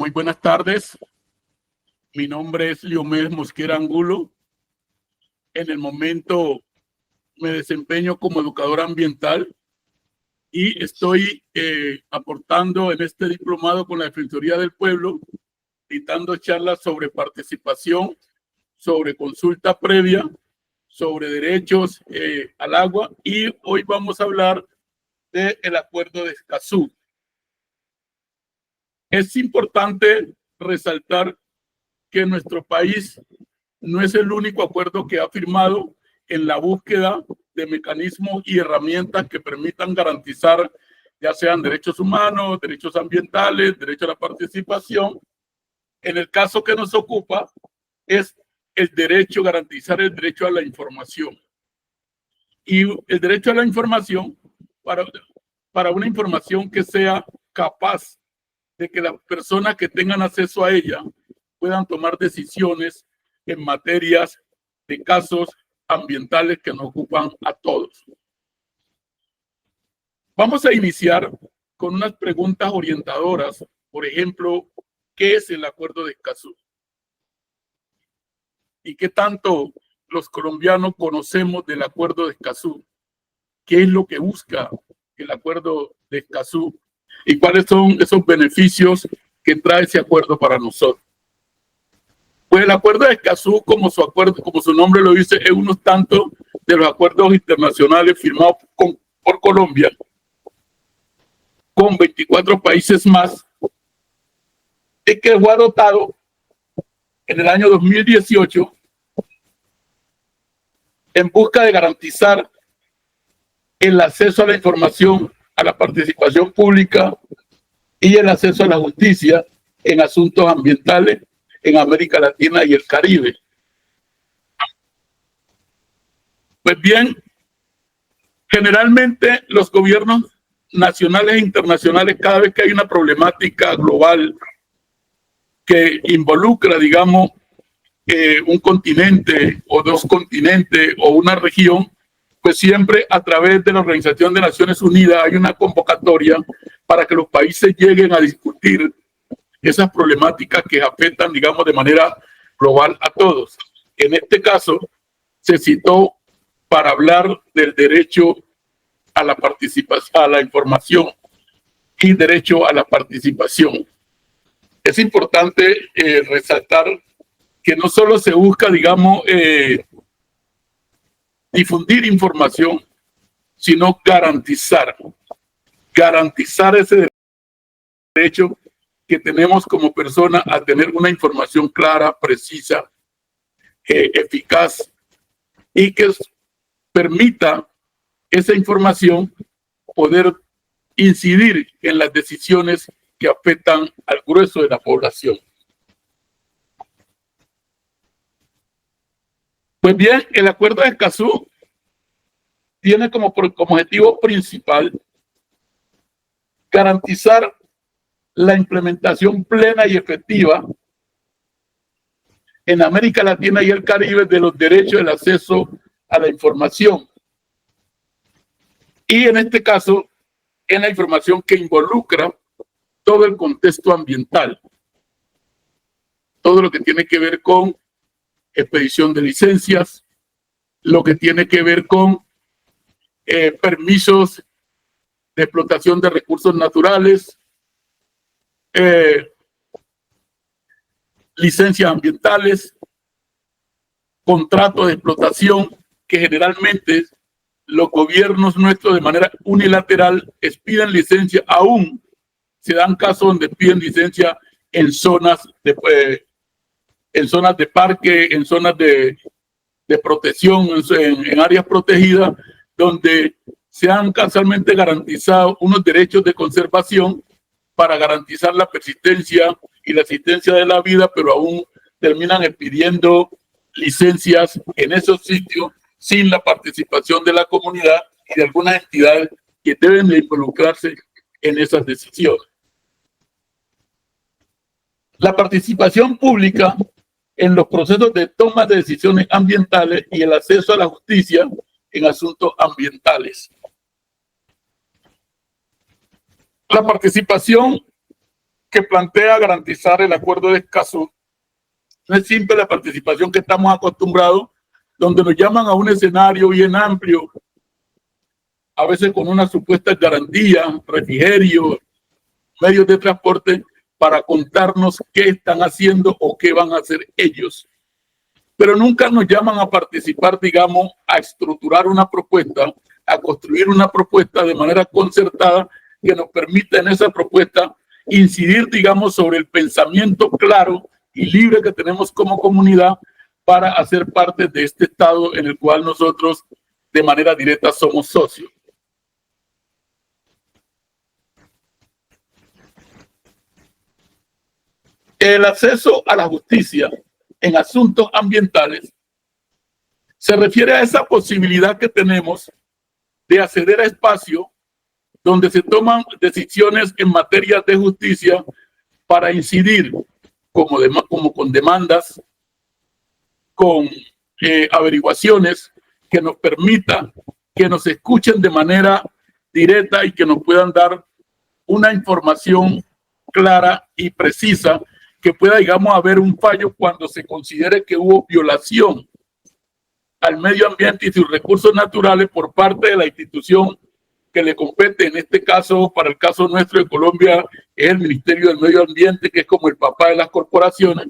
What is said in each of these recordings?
Muy buenas tardes. Mi nombre es Liomed Mosquera Angulo. En el momento me desempeño como educador ambiental y estoy aportando en este diplomado con la Defensoría del Pueblo, dictando charlas sobre participación, sobre consulta previa, sobre derechos al agua, y hoy vamos a hablar del Acuerdo de Escazú. Es importante resaltar que nuestro país no es el único acuerdo que ha firmado en la búsqueda de mecanismos y herramientas que permitan garantizar ya sean derechos humanos, derechos ambientales, derecho a la participación. En el caso que nos ocupa es el derecho, garantizar el derecho a la información. Y el derecho a la información para una información que sea capaz de que las personas que tengan acceso a ella puedan tomar decisiones en materias de casos ambientales que nos ocupan a todos. Vamos a iniciar con unas preguntas orientadoras. Por ejemplo, ¿qué es el Acuerdo de Escazú? ¿Y qué tanto los colombianos conocemos del Acuerdo de Escazú? ¿Qué es lo que busca el Acuerdo de Escazú? ¿Y cuáles son esos beneficios que trae ese acuerdo para nosotros? Pues el Acuerdo de Escazú, como su nombre lo dice, es uno tanto de los acuerdos internacionales firmados por Colombia con 24 países más, y que fue adoptado en el año 2018 en busca de garantizar el acceso a la información, a la participación pública y el acceso a la justicia en asuntos ambientales en América Latina y el Caribe. Pues bien, generalmente los gobiernos nacionales e internacionales, cada vez que hay una problemática global que involucra, digamos, un continente o dos continentes o una región, pues siempre a través de la Organización de Naciones Unidas hay una convocatoria para que los países lleguen a discutir esas problemáticas que afectan, digamos, de manera global a todos. En este caso, se citó para hablar del derecho a la participación, a la información y derecho a la participación. Es importante resaltar que no solo se busca, digamos, difundir información, sino garantizar ese derecho que tenemos como persona a tener una información clara, precisa, eficaz, y que permita esa información poder incidir en las decisiones que afectan al grueso de la población. Pues bien, el Acuerdo de Escazú tiene como objetivo principal garantizar la implementación plena y efectiva en América Latina y el Caribe de los derechos del acceso a la información. Y en este caso, en la información que involucra todo el contexto ambiental, todo lo que tiene que ver con expedición de licencias, lo que tiene que ver con permisos de explotación de recursos naturales, licencias ambientales, contratos de explotación, que generalmente los gobiernos nuestros de manera unilateral piden licencia. Aún se dan casos donde piden licencia en zonas de parque, en zonas de protección, en áreas protegidas, donde se han casualmente garantizado unos derechos de conservación para garantizar la persistencia y la existencia de la vida, pero aún terminan pidiendo licencias en esos sitios sin la participación de la comunidad y de algunas entidades que deben de involucrarse en esas decisiones. La participación pública en los procesos de toma de decisiones ambientales y el acceso a la justicia en asuntos ambientales. La participación que plantea garantizar el acuerdo de Escazú no es simple la participación que estamos acostumbrados, donde nos llaman a un escenario bien amplio, a veces con una supuesta garantía, refrigerio, medios de transporte, para contarnos qué están haciendo o qué van a hacer ellos. Pero nunca nos llaman a participar, digamos, a estructurar una propuesta, a construir una propuesta de manera concertada que nos permita en esa propuesta incidir, digamos, sobre el pensamiento claro y libre que tenemos como comunidad para hacer parte de este Estado en el cual nosotros de manera directa somos socios. El acceso a la justicia en asuntos ambientales se refiere a esa posibilidad que tenemos de acceder a espacios donde se toman decisiones en materia de justicia para incidir como con demandas, con averiguaciones que nos permitan que nos escuchen de manera directa y que nos puedan dar una información clara y precisa que pueda, digamos, haber un fallo cuando se considere que hubo violación al medio ambiente y sus recursos naturales por parte de la institución que le compete. En este caso, para el caso nuestro de Colombia, es el Ministerio del Medio Ambiente, que es como el papá de las corporaciones.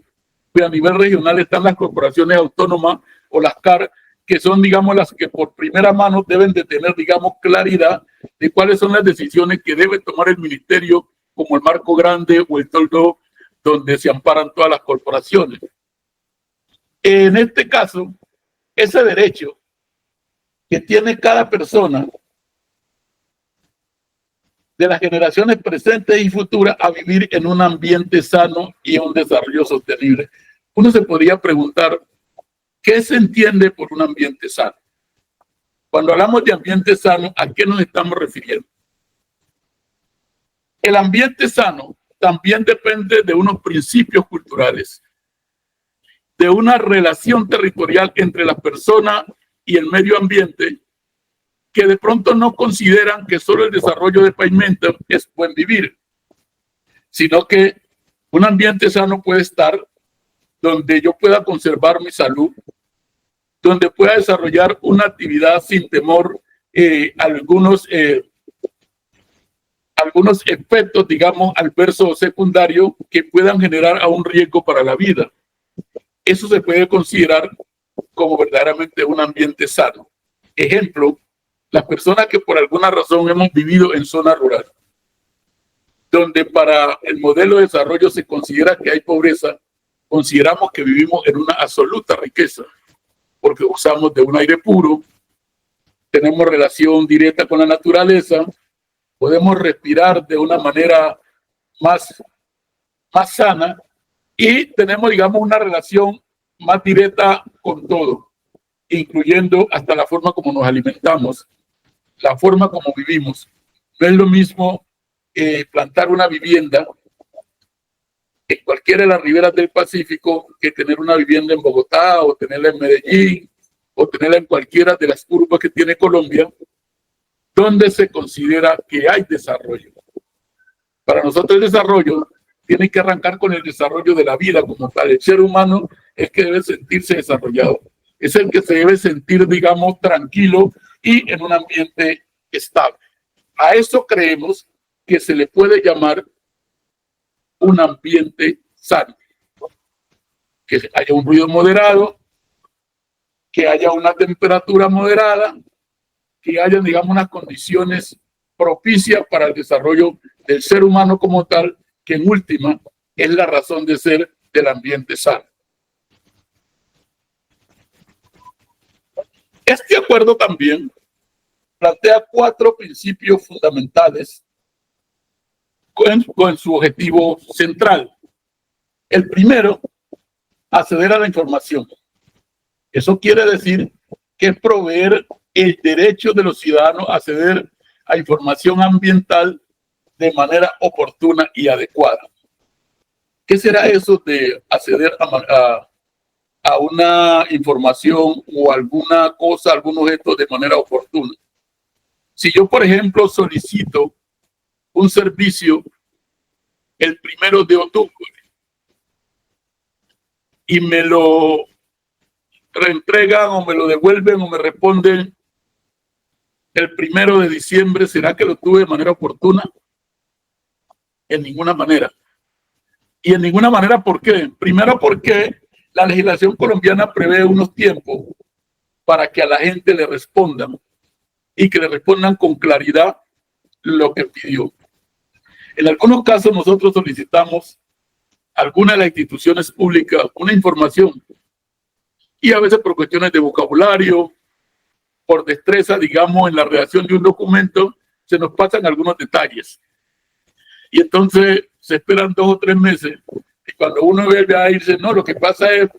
Pues a nivel regional están las corporaciones autónomas o las CAR, que son, digamos, las que por primera mano deben de tener, digamos, claridad de cuáles son las decisiones que debe tomar el ministerio, como el marco grande o el toldo donde se amparan todas las corporaciones. En este caso, ese derecho que tiene cada persona de las generaciones presentes y futuras a vivir en un ambiente sano y un desarrollo sostenible. Uno se podría preguntar, ¿qué se entiende por un ambiente sano? Cuando hablamos de ambiente sano, ¿a qué nos estamos refiriendo? El ambiente sano también depende de unos principios culturales, de una relación territorial entre la persona y el medio ambiente, que de pronto no consideran que solo el desarrollo de pavimento es buen vivir, sino que un ambiente sano puede estar donde yo pueda conservar mi salud, donde pueda desarrollar una actividad sin temor algunos efectos, digamos, adversos o secundarios que puedan generar a un riesgo para la vida. Eso se puede considerar como verdaderamente un ambiente sano. Ejemplo, las personas que por alguna razón hemos vivido en zona rural, donde para el modelo de desarrollo se considera que hay pobreza, consideramos que vivimos en una absoluta riqueza, porque usamos de un aire puro, tenemos relación directa con la naturaleza, podemos respirar de una manera más sana y tenemos, digamos, una relación más directa con todo, incluyendo hasta la forma como nos alimentamos, la forma como vivimos. No es lo mismo plantar una vivienda en cualquiera de las riberas del Pacífico que tener una vivienda en Bogotá o tenerla en Medellín o tenerla en cualquiera de las urbes que tiene Colombia, donde se considera que hay desarrollo. Para nosotros el desarrollo tiene que arrancar con el desarrollo de la vida como tal. El ser humano es que debe sentirse desarrollado, es el que se debe sentir, digamos, tranquilo y en un ambiente estable. A eso creemos que se le puede llamar un ambiente sano, que haya un ruido moderado, que haya una temperatura moderada, que haya, digamos, unas condiciones propicias para el desarrollo del ser humano como tal, que en última es la razón de ser del ambiente sano. Este acuerdo también plantea 4 principios fundamentales con su objetivo central. El primero, acceder a la información. Eso quiere decir que es proveer el derecho de los ciudadanos a acceder a información ambiental de manera oportuna y adecuada. ¿Qué será eso de acceder a una información o alguna cosa, algún objeto de manera oportuna? Si yo, por ejemplo, solicito un servicio el 1 de octubre y me lo reentregan o me lo devuelven o me responden el 1 de diciembre, ¿será que lo tuve de manera oportuna? En ninguna manera. Y en ninguna manera, ¿por qué? Primero porque la legislación colombiana prevé unos tiempos para que a la gente le respondan y que le respondan con claridad lo que pidió. En algunos casos nosotros solicitamos a alguna de las instituciones públicas una información y a veces por cuestiones de vocabulario, por destreza, digamos, en la redacción de un documento, se nos pasan algunos detalles. Y entonces se esperan 2 o 3 meses y cuando uno vuelve a irse, no, lo que pasa es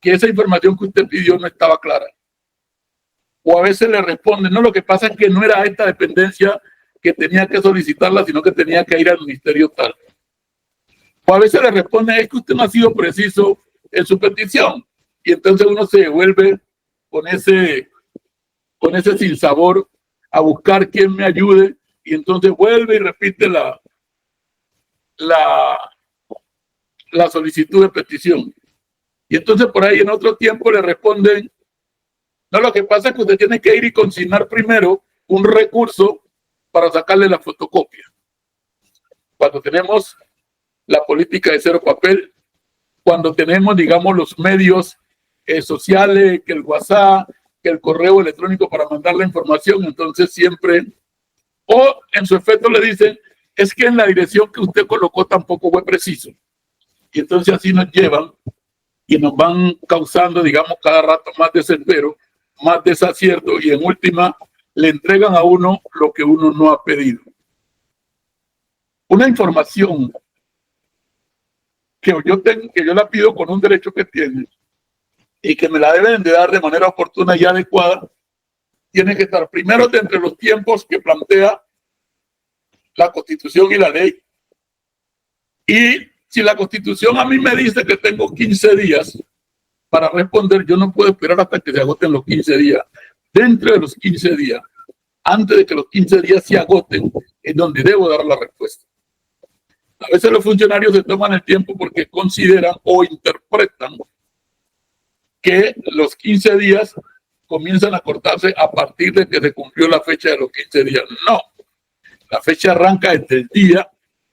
que esa información que usted pidió no estaba clara. O a veces le responden, no, lo que pasa es que no era esta dependencia que tenía que solicitarla, sino que tenía que ir al ministerio tal. O a veces le responden, es que usted no ha sido preciso en su petición. Y entonces uno se devuelve con ese sinsabor a buscar quien me ayude y entonces vuelve y repite la solicitud de petición. Y entonces por ahí en otro tiempo le responden, no, lo que pasa es que usted tiene que ir y consignar primero un recurso para sacarle la fotocopia. Cuando tenemos la política de cero papel, cuando tenemos, digamos, los medios sociales, que el WhatsApp, que el correo electrónico para mandar la información, entonces siempre, o en su efecto le dicen, es que en la dirección que usted colocó tampoco fue preciso. Y entonces así nos llevan y nos van causando, digamos, cada rato más desespero, más desacierto y en última le entregan a uno lo que uno no ha pedido. Una información que yo la pido con un derecho que tiene y que me la deben de dar de manera oportuna y adecuada, tiene que estar primero de entre los tiempos que plantea la Constitución y la ley. Y si la Constitución a mí me dice que tengo 15 días para responder, yo no puedo esperar hasta que se agoten los 15 días. Dentro de los 15 días, antes de que los 15 días se agoten, es donde debo dar la respuesta. A veces los funcionarios se toman el tiempo porque consideran o interpretan que los 15 días comienzan a cortarse a partir de que se cumplió la fecha de los 15 días. No, la fecha arranca desde el día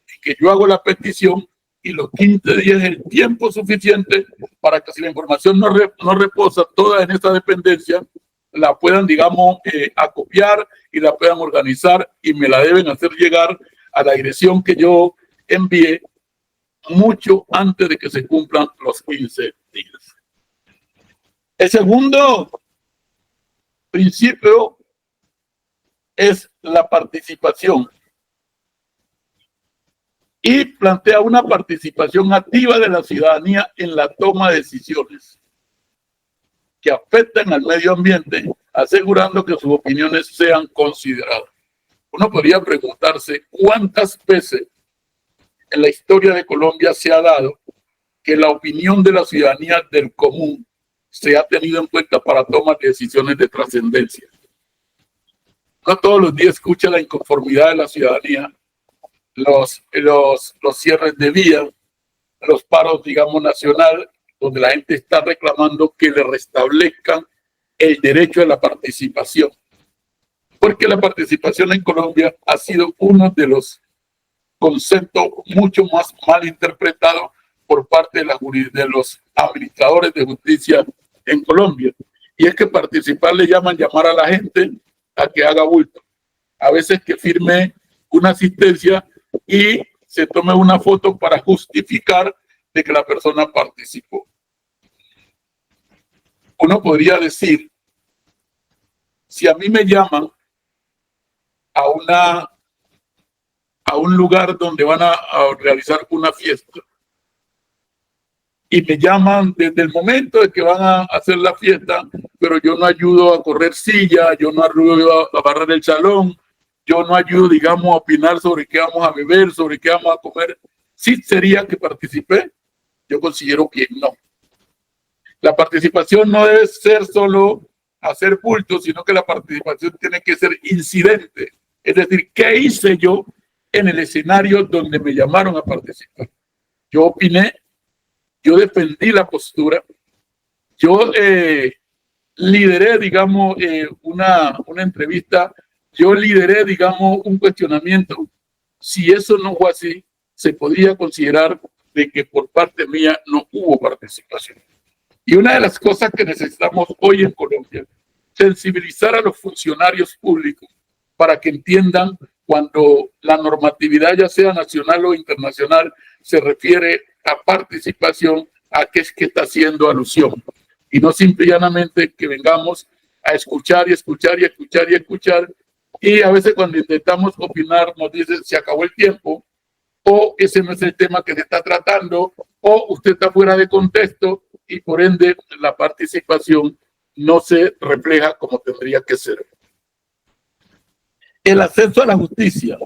en que yo hago la petición y los 15 días es el tiempo suficiente para que si la información no reposa toda en esta dependencia, la puedan, digamos, acopiar y la puedan organizar y me la deben hacer llegar a la dirección que yo envié mucho antes de que se cumplan los 15 días. El segundo principio es la participación y plantea una participación activa de la ciudadanía en la toma de decisiones que afectan al medio ambiente, asegurando que sus opiniones sean consideradas. Uno podría preguntarse cuántas veces en la historia de Colombia se ha dado que la opinión de la ciudadanía del común se ha tenido en cuenta para tomar decisiones de trascendencia. No todos los días escucha la inconformidad de la ciudadanía, los cierres de vía, los paros, digamos, nacional, donde la gente está reclamando que le restablezcan el derecho a la participación. Porque la participación en Colombia ha sido uno de los conceptos mucho más mal interpretados por parte de los administradores de justicia en Colombia. Y es que participar le llaman llamar a la gente a que haga bulto. A veces que firme una asistencia y se tome una foto para justificar de que la persona participó. Uno podría decir, si a mí me llaman a un lugar donde van a realizar una fiesta y me llaman desde el momento de que van a hacer la fiesta, pero yo no ayudo a correr silla, yo no ayudo a barrer el salón, yo no ayudo, digamos, a opinar sobre qué vamos a beber, sobre qué vamos a comer. Sí sería que participé. Yo considero que no. La participación no debe ser solo hacer bulto, sino que la participación tiene que ser incidente. Es decir, ¿qué hice yo en el escenario donde me llamaron a participar. Yo opiné, yo defendí la postura, yo lideré, digamos, una entrevista, yo lideré, digamos, un cuestionamiento. Si eso no fue así, se podría considerar de que por parte mía no hubo participación. Y una de las cosas que necesitamos hoy en Colombia, sensibilizar a los funcionarios públicos para que entiendan cuando la normatividad, ya sea nacional o internacional, se refiere a participación, a qué es que está haciendo alusión. Y no simplemente que vengamos a escuchar y escuchar y escuchar y escuchar. Y a veces cuando intentamos opinar nos dicen se acabó el tiempo, o ese no es el tema que se está tratando, o usted está fuera de contexto y por ende la participación no se refleja como tendría que ser. El acceso a la justicia.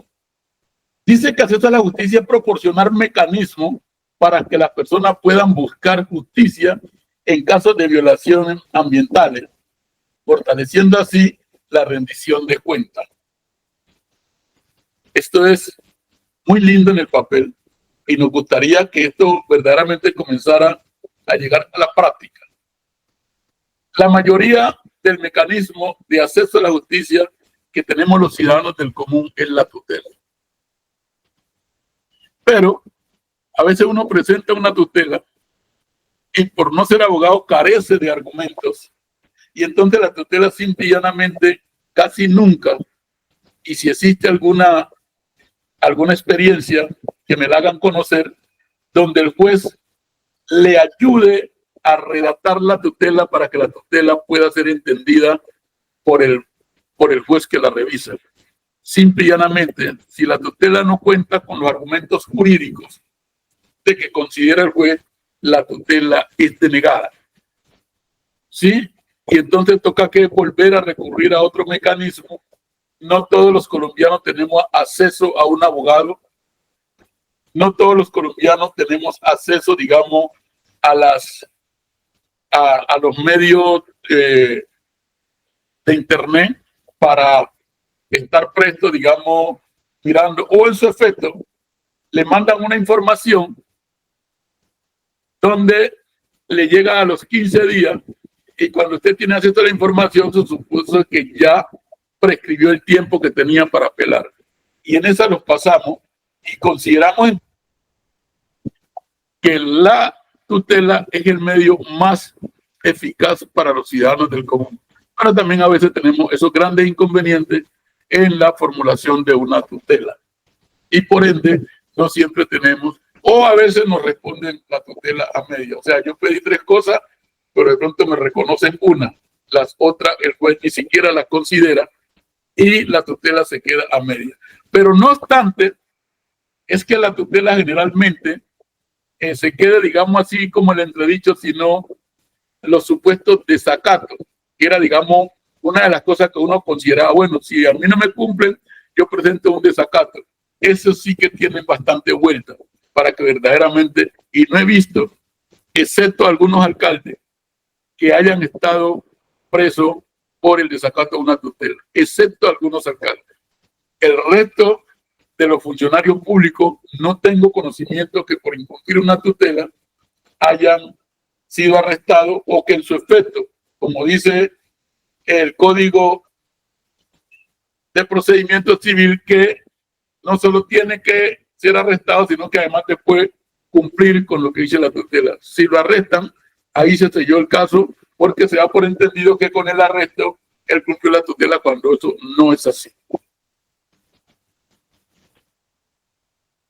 Dice que acceso a la justicia es proporcionar mecanismos para que las personas puedan buscar justicia en casos de violaciones ambientales, fortaleciendo así la rendición de cuentas. Esto es muy lindo en el papel y nos gustaría que esto verdaderamente comenzara a llegar a la práctica. La mayoría del mecanismo de acceso a la justicia que tenemos los ciudadanos del común es la tutela. Pero a veces uno presenta una tutela y por no ser abogado carece de argumentos. Y entonces la tutela simple y llanamente casi nunca, y si existe alguna experiencia que me la hagan conocer, donde el juez le ayude a redactar la tutela para que la tutela pueda ser entendida por el juez que la revisa. Simple y llanamente, si la tutela no cuenta con los argumentos jurídicos de que considera el juez, la tutela es denegada. ¿Sí? Y entonces toca que volver a recurrir a otro mecanismo. No todos los colombianos tenemos acceso a un abogado. No todos los colombianos tenemos acceso, digamos, a los medios de internet para estar presto, digamos, mirando, o en su efecto, le mandan una información donde le llega a los 15 días y cuando usted tiene acceso a la información, se supuso que ya prescribió el tiempo que tenía para apelar. Y en esa los pasamos y consideramos que la tutela es el medio más eficaz para los ciudadanos del común. Pero también a veces tenemos esos grandes inconvenientes en la formulación de una tutela. Y por ende, no siempre tenemos, o a veces nos responden la tutela a media. O sea, yo pedí 3 cosas, pero de pronto me reconocen una. Las otras, el juez ni siquiera las considera y la tutela se queda a media. Pero no obstante, es que la tutela generalmente se queda, digamos así, como el entredicho, sino los supuestos desacatos, que era, digamos, una de las cosas que uno consideraba, bueno, si a mí no me cumplen, yo presento un desacato. Eso sí que tienen bastante vuelta para que verdaderamente, y no he visto, excepto algunos alcaldes, que hayan estado presos por el desacato de una tutela, excepto algunos alcaldes. El resto de los funcionarios públicos no tengo conocimiento que por incumplir una tutela hayan sido arrestados o que en su efecto, como dice el Código de Procedimiento Civil, que no solo tiene que ser arrestado, sino que además después cumplir con lo que dice la tutela. Si lo arrestan, ahí se selló el caso porque se da por entendido que con el arresto él cumplió la tutela cuando eso no es así.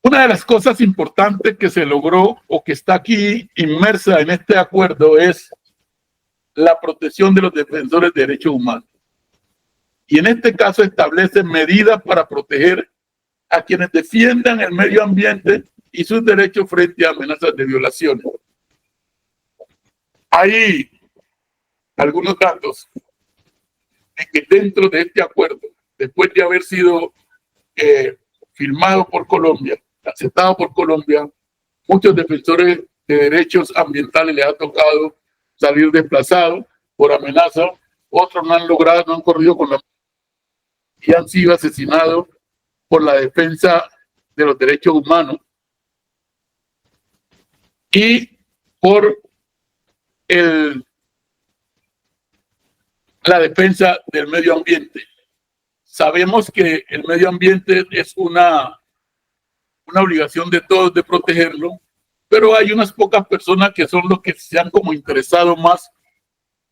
Una de las cosas importantes que se logró o que está aquí inmersa en este acuerdo es la protección de los defensores de derechos humanos. Y en este caso establece medidas para proteger a quienes defiendan el medio ambiente y sus derechos frente a amenazas de violaciones. Hay algunos datos en que dentro de este acuerdo, después de haber sido firmado por Colombia, aceptado por Colombia, muchos defensores de derechos ambientales les ha tocado salir desplazados por amenaza, otros no han logrado, no han corrido con la y han sido asesinados por la defensa de los derechos humanos y por la defensa del medio ambiente. Sabemos que el medio ambiente es una obligación de todos de protegerlo, pero hay unas pocas personas que son los que se han como interesado más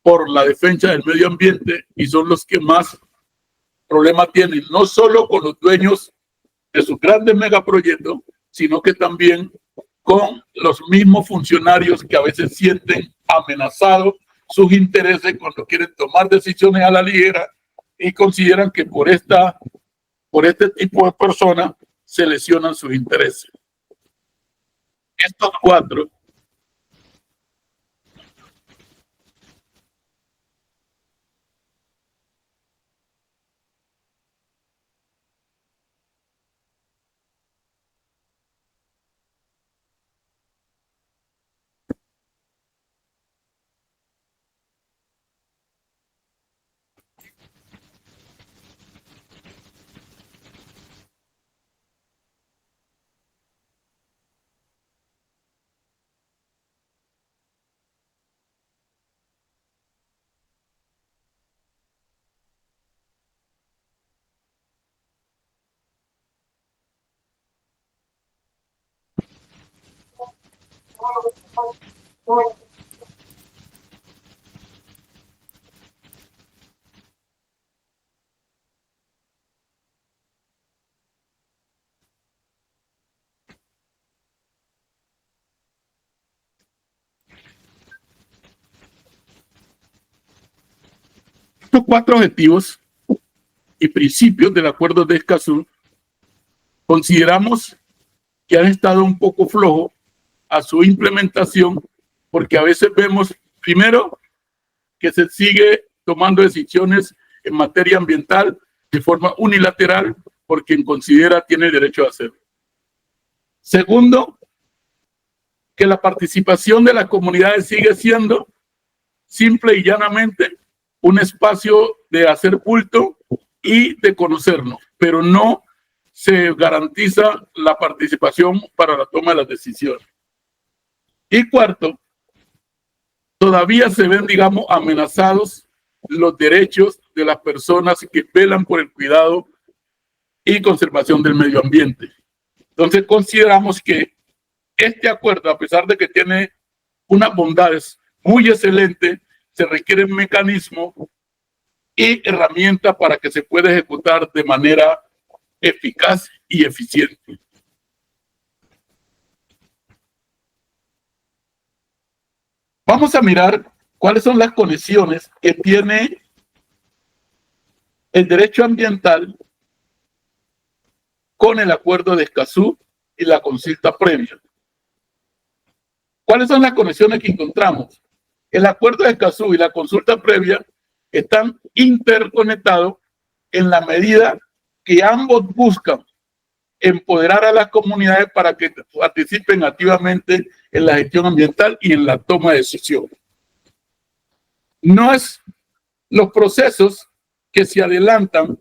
por la defensa del medio ambiente y son los que más problemas tienen, no solo con los dueños de sus grandes megaproyectos, sino que también con los mismos funcionarios que a veces sienten amenazados sus intereses cuando quieren tomar decisiones a la ligera y consideran que por este tipo de personas se lesionan sus intereses. Estos cuatro objetivos y principios del Acuerdo de Escazú consideramos que han estado un poco flojos a su implementación, porque a veces vemos, primero, que se sigue tomando decisiones en materia ambiental de forma unilateral por quien considera tiene el derecho a hacerlo. Segundo, que la participación de las comunidades sigue siendo simple y llanamente un espacio de hacer culto y de conocernos, pero no se garantiza la participación para la toma de las decisiones. Y cuarto, todavía se ven, digamos, amenazados los derechos de las personas que velan por el cuidado y conservación del medio ambiente. Entonces consideramos que este acuerdo, a pesar de que tiene unas bondades muy excelentes, se requieren mecanismos y herramientas para que se pueda ejecutar de manera eficaz y eficiente. Vamos a mirar cuáles son las conexiones que tiene el derecho ambiental con el Acuerdo de Escazú y la consulta previa. ¿Cuáles son las conexiones que encontramos? El Acuerdo de Escazú y la consulta previa están interconectados en la medida que ambos buscan empoderar a las comunidades para que participen activamente en la gestión ambiental y en la toma de decisiones. No es los procesos que se adelantan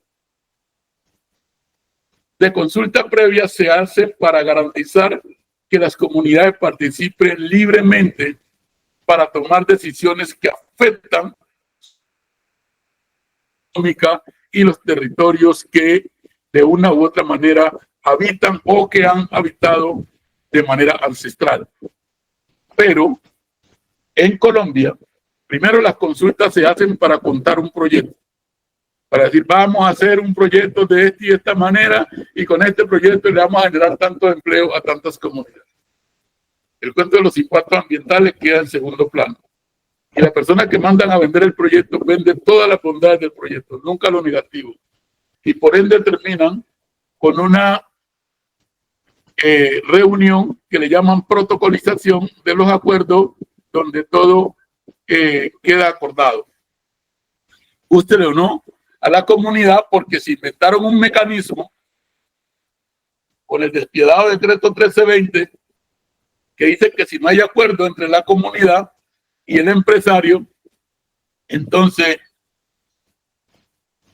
de consulta previa se hacen para garantizar que las comunidades participen libremente para tomar decisiones que afectan y los territorios que de una u otra manera habitan o que han habitado de manera ancestral. Pero en Colombia, primero las consultas se hacen para contar un proyecto, para decir vamos a hacer un proyecto de esta y esta manera y con este proyecto le vamos a generar tanto empleo a tantas comunidades. El cuento de los impactos ambientales queda en segundo plano. Y la persona que mandan a vender el proyecto vende todas las bondades del proyecto, nunca lo negativo. Y por ende terminan con una reunión que le llaman protocolización de los acuerdos, donde todo queda acordado. Ústele o no a la comunidad, porque se inventaron un mecanismo con el despiadado decreto 1320 que dice que si no hay acuerdo entre la comunidad y el empresario, entonces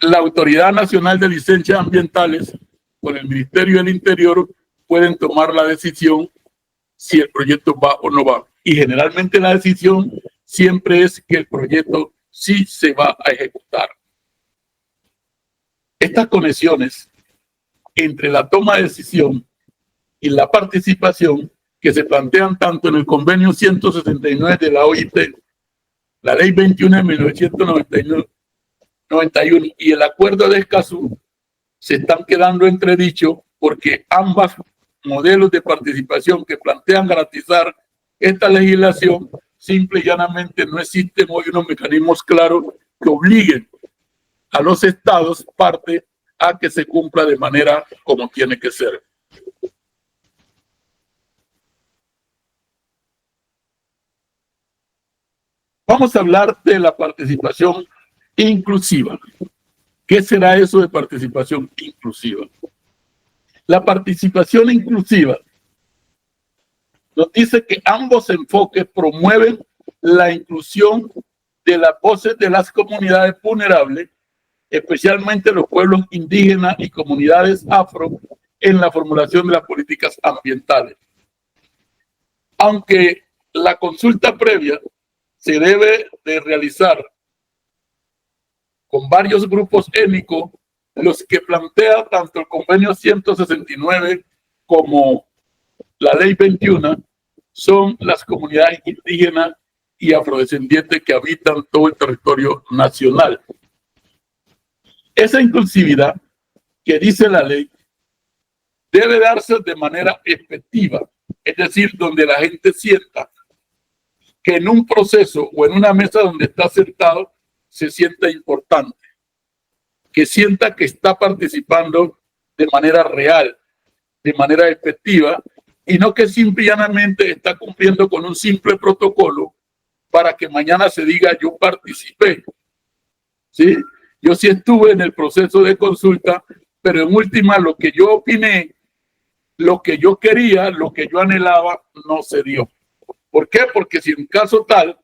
la Autoridad Nacional de Licencias Ambientales con el Ministerio del Interior pueden tomar la decisión si el proyecto va o no va. Y generalmente la decisión siempre es que el proyecto sí se va a ejecutar. Estas conexiones entre la toma de decisión y la participación que se plantean tanto en el convenio 169 de la OIT, la ley 21 de 1991 y el acuerdo de Escazú se están quedando entredichos porque ambos modelos de participación que plantean garantizar esta legislación simple y llanamente no existen hoy unos mecanismos claros que obliguen a los estados parte a que se cumpla de manera como tiene que ser. Vamos a hablar de la participación inclusiva. ¿Qué será eso de participación inclusiva? La participación inclusiva nos dice que ambos enfoques promueven la inclusión de las voces de las comunidades vulnerables, especialmente los pueblos indígenas y comunidades afro, en la formulación de las políticas ambientales. Aunque la consulta previa se debe de realizar con varios grupos étnicos, los que plantea tanto el convenio 169 como la ley 21 son las comunidades indígenas y afrodescendientes que habitan todo el territorio nacional. Esa inclusividad que dice la ley debe darse de manera efectiva, es decir, donde la gente sienta que en un proceso o en una mesa donde está sentado se sienta importante, que sienta que está participando de manera real, de manera efectiva, y no que simple y llanamente está cumpliendo con un simple protocolo para que mañana se diga yo participé. ¿Sí? Yo sí estuve en el proceso de consulta, pero en última lo que yo opiné, lo que yo quería, lo que yo anhelaba, no se dio. ¿Por qué? Porque si en caso tal,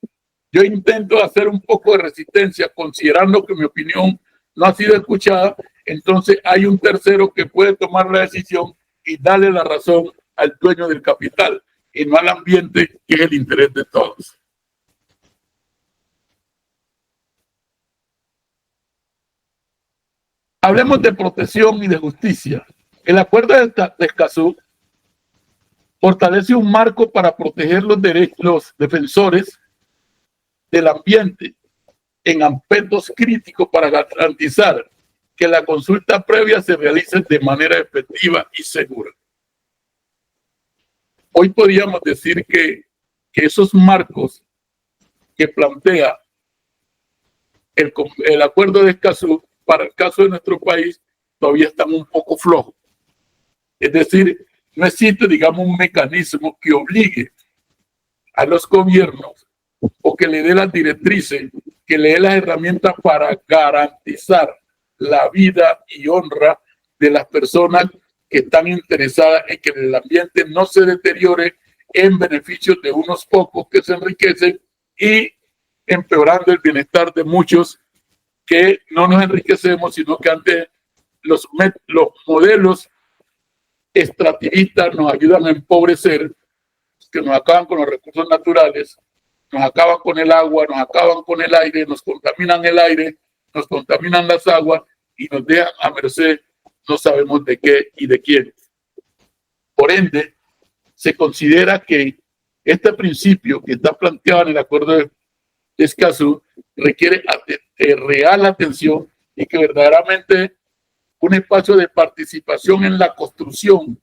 yo intento hacer un poco de resistencia, considerando que mi opinión no ha sido escuchada, entonces hay un tercero que puede tomar la decisión y darle la razón al dueño del capital y no al ambiente, que es el interés de todos. Hablemos de protección y de justicia. El acuerdo de Escazú fortalece un marco para proteger los derechos, los defensores del ambiente en aspectos críticos para garantizar que la consulta previa se realice de manera efectiva y segura. Hoy podríamos decir que esos marcos que plantea el acuerdo de Escazú para el caso de nuestro país todavía están un poco flojos. Es decir, no existe, digamos, un mecanismo que obligue a los gobiernos o que le dé las directrices, que le dé las herramientas para garantizar la vida y honra de las personas que están interesadas en que el ambiente no se deteriore en beneficio de unos pocos que se enriquecen y empeorando el bienestar de muchos que no nos enriquecemos, sino que antes los modelos extractivistas nos ayudan a empobrecer, que nos acaban con los recursos naturales, nos acaban con el agua, nos acaban con el aire, nos contaminan el aire, nos contaminan las aguas y nos dejan a merced, no sabemos de qué y de quién. Por ende, se considera que este principio que está planteado en el acuerdo de Escazú requiere real atención y que verdaderamente un espacio de participación en la construcción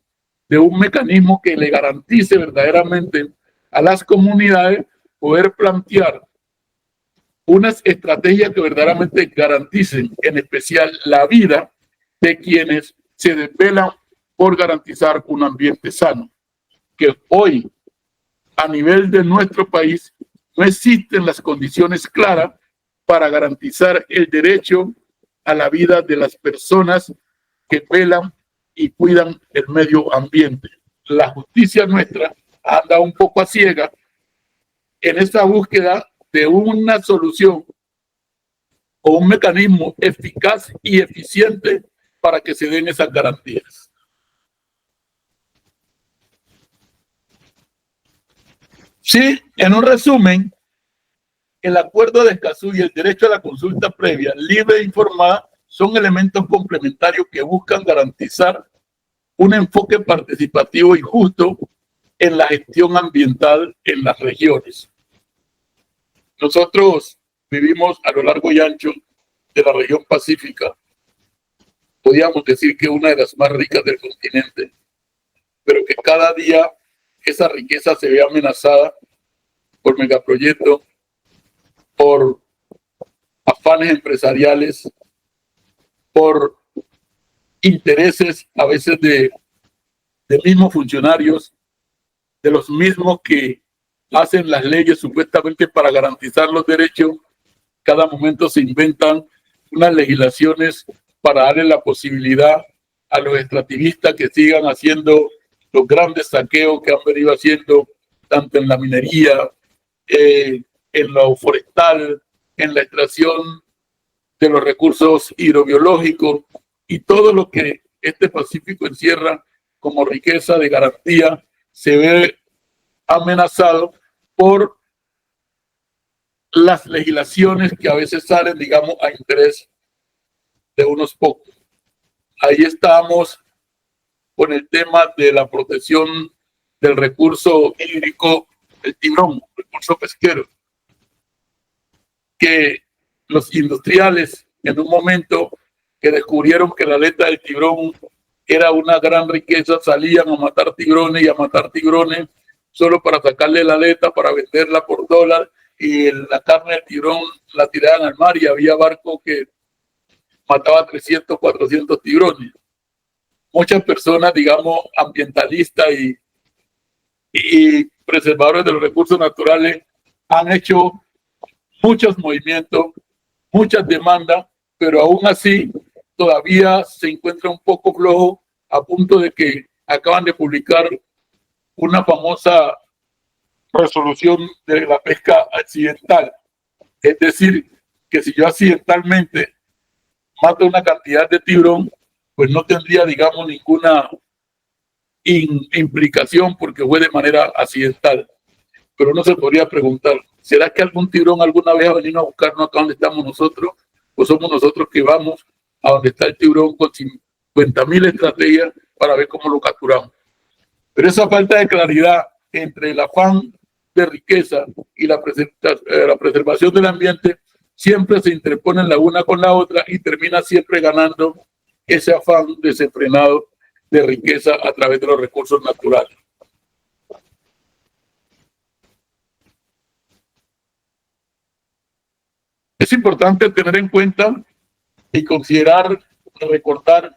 de un mecanismo que le garantice verdaderamente a las comunidades poder plantear unas estrategias que verdaderamente garanticen en especial la vida de quienes se desvelan por garantizar un ambiente sano, que hoy a nivel de nuestro país no existen las condiciones claras para garantizar el derecho a la vida de las personas que velan y cuidan el medio ambiente. La justicia nuestra anda un poco a ciega en esta búsqueda de una solución o un mecanismo eficaz y eficiente para que se den esas garantías. Sí, en un resumen, el acuerdo de Escazú y el derecho a la consulta previa, libre e informada, son elementos complementarios que buscan garantizar un enfoque participativo y justo en la gestión ambiental en las regiones. Nosotros vivimos a lo largo y ancho de la región pacífica. Podríamos decir que una de las más ricas del continente, pero que cada día esa riqueza se ve amenazada por megaproyectos, por afanes empresariales, por intereses a veces de mismos funcionarios, de los mismos que hacen las leyes supuestamente para garantizar los derechos. Cada momento se inventan unas legislaciones para darle la posibilidad a los extractivistas que sigan haciendo los grandes saqueos que han venido haciendo, tanto en la minería, en lo forestal, en la extracción de los recursos hidrobiológicos y todo lo que este Pacífico encierra como riqueza de garantía, se ve amenazado por las legislaciones que a veces salen, digamos, a interés de unos pocos. Ahí estamos con el tema de la protección del recurso hídrico, el tiburón, recurso pesquero, que los industriales en un momento que descubrieron que la aleta del tiburón era una gran riqueza, salían a matar tiburones y a matar tiburones solo para sacarle la aleta, para venderla por $, y la carne del tiburón la tiraban al mar y había barcos que mataba 300, 400 tiburones. Muchas personas, digamos, ambientalistas y preservadores de los recursos naturales han hecho muchos movimientos, muchas demandas, pero aún así todavía se encuentra un poco flojo, a punto de que acaban de publicar una famosa resolución de la pesca accidental. Es decir, que si yo accidentalmente mato una cantidad de tiburón, pues no tendría, digamos, ninguna implicación porque fue de manera accidental. Pero uno se podría preguntar, ¿será que algún tiburón alguna vez ha venido a buscarnos acá donde estamos nosotros? ¿O somos nosotros que vamos a donde está el tiburón con 50.000 estrategias para ver cómo lo capturamos? Pero esa falta de claridad entre el afán de riqueza y la preservación del ambiente siempre se interponen la una con la otra y termina siempre ganando ese afán desenfrenado de riqueza a través de los recursos naturales. Es importante tener en cuenta y considerar, recordar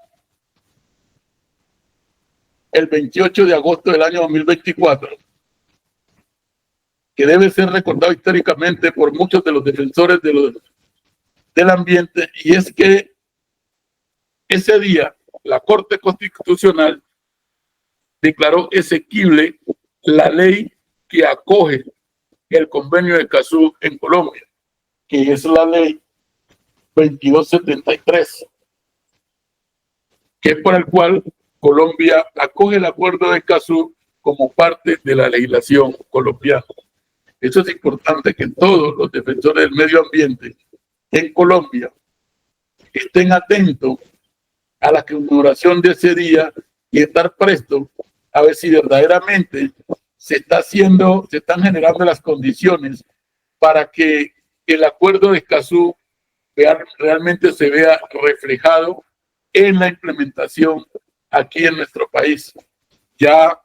el 28 de agosto del año 2024, que debe ser recordado históricamente por muchos de los defensores del ambiente, y es que ese día la Corte Constitucional declaró exequible la ley que acoge el convenio de Escazú en Colombia, que es la ley 2273, que es por el cual Colombia acoge el acuerdo de Escazú como parte de la legislación colombiana. Eso es importante, que todos los defensores del medio ambiente en Colombia estén atentos a la conmemoración de ese día y estar prestos a ver si verdaderamente se están generando las condiciones para que el acuerdo de Escazú realmente se vea reflejado en la implementación aquí en nuestro país. Ya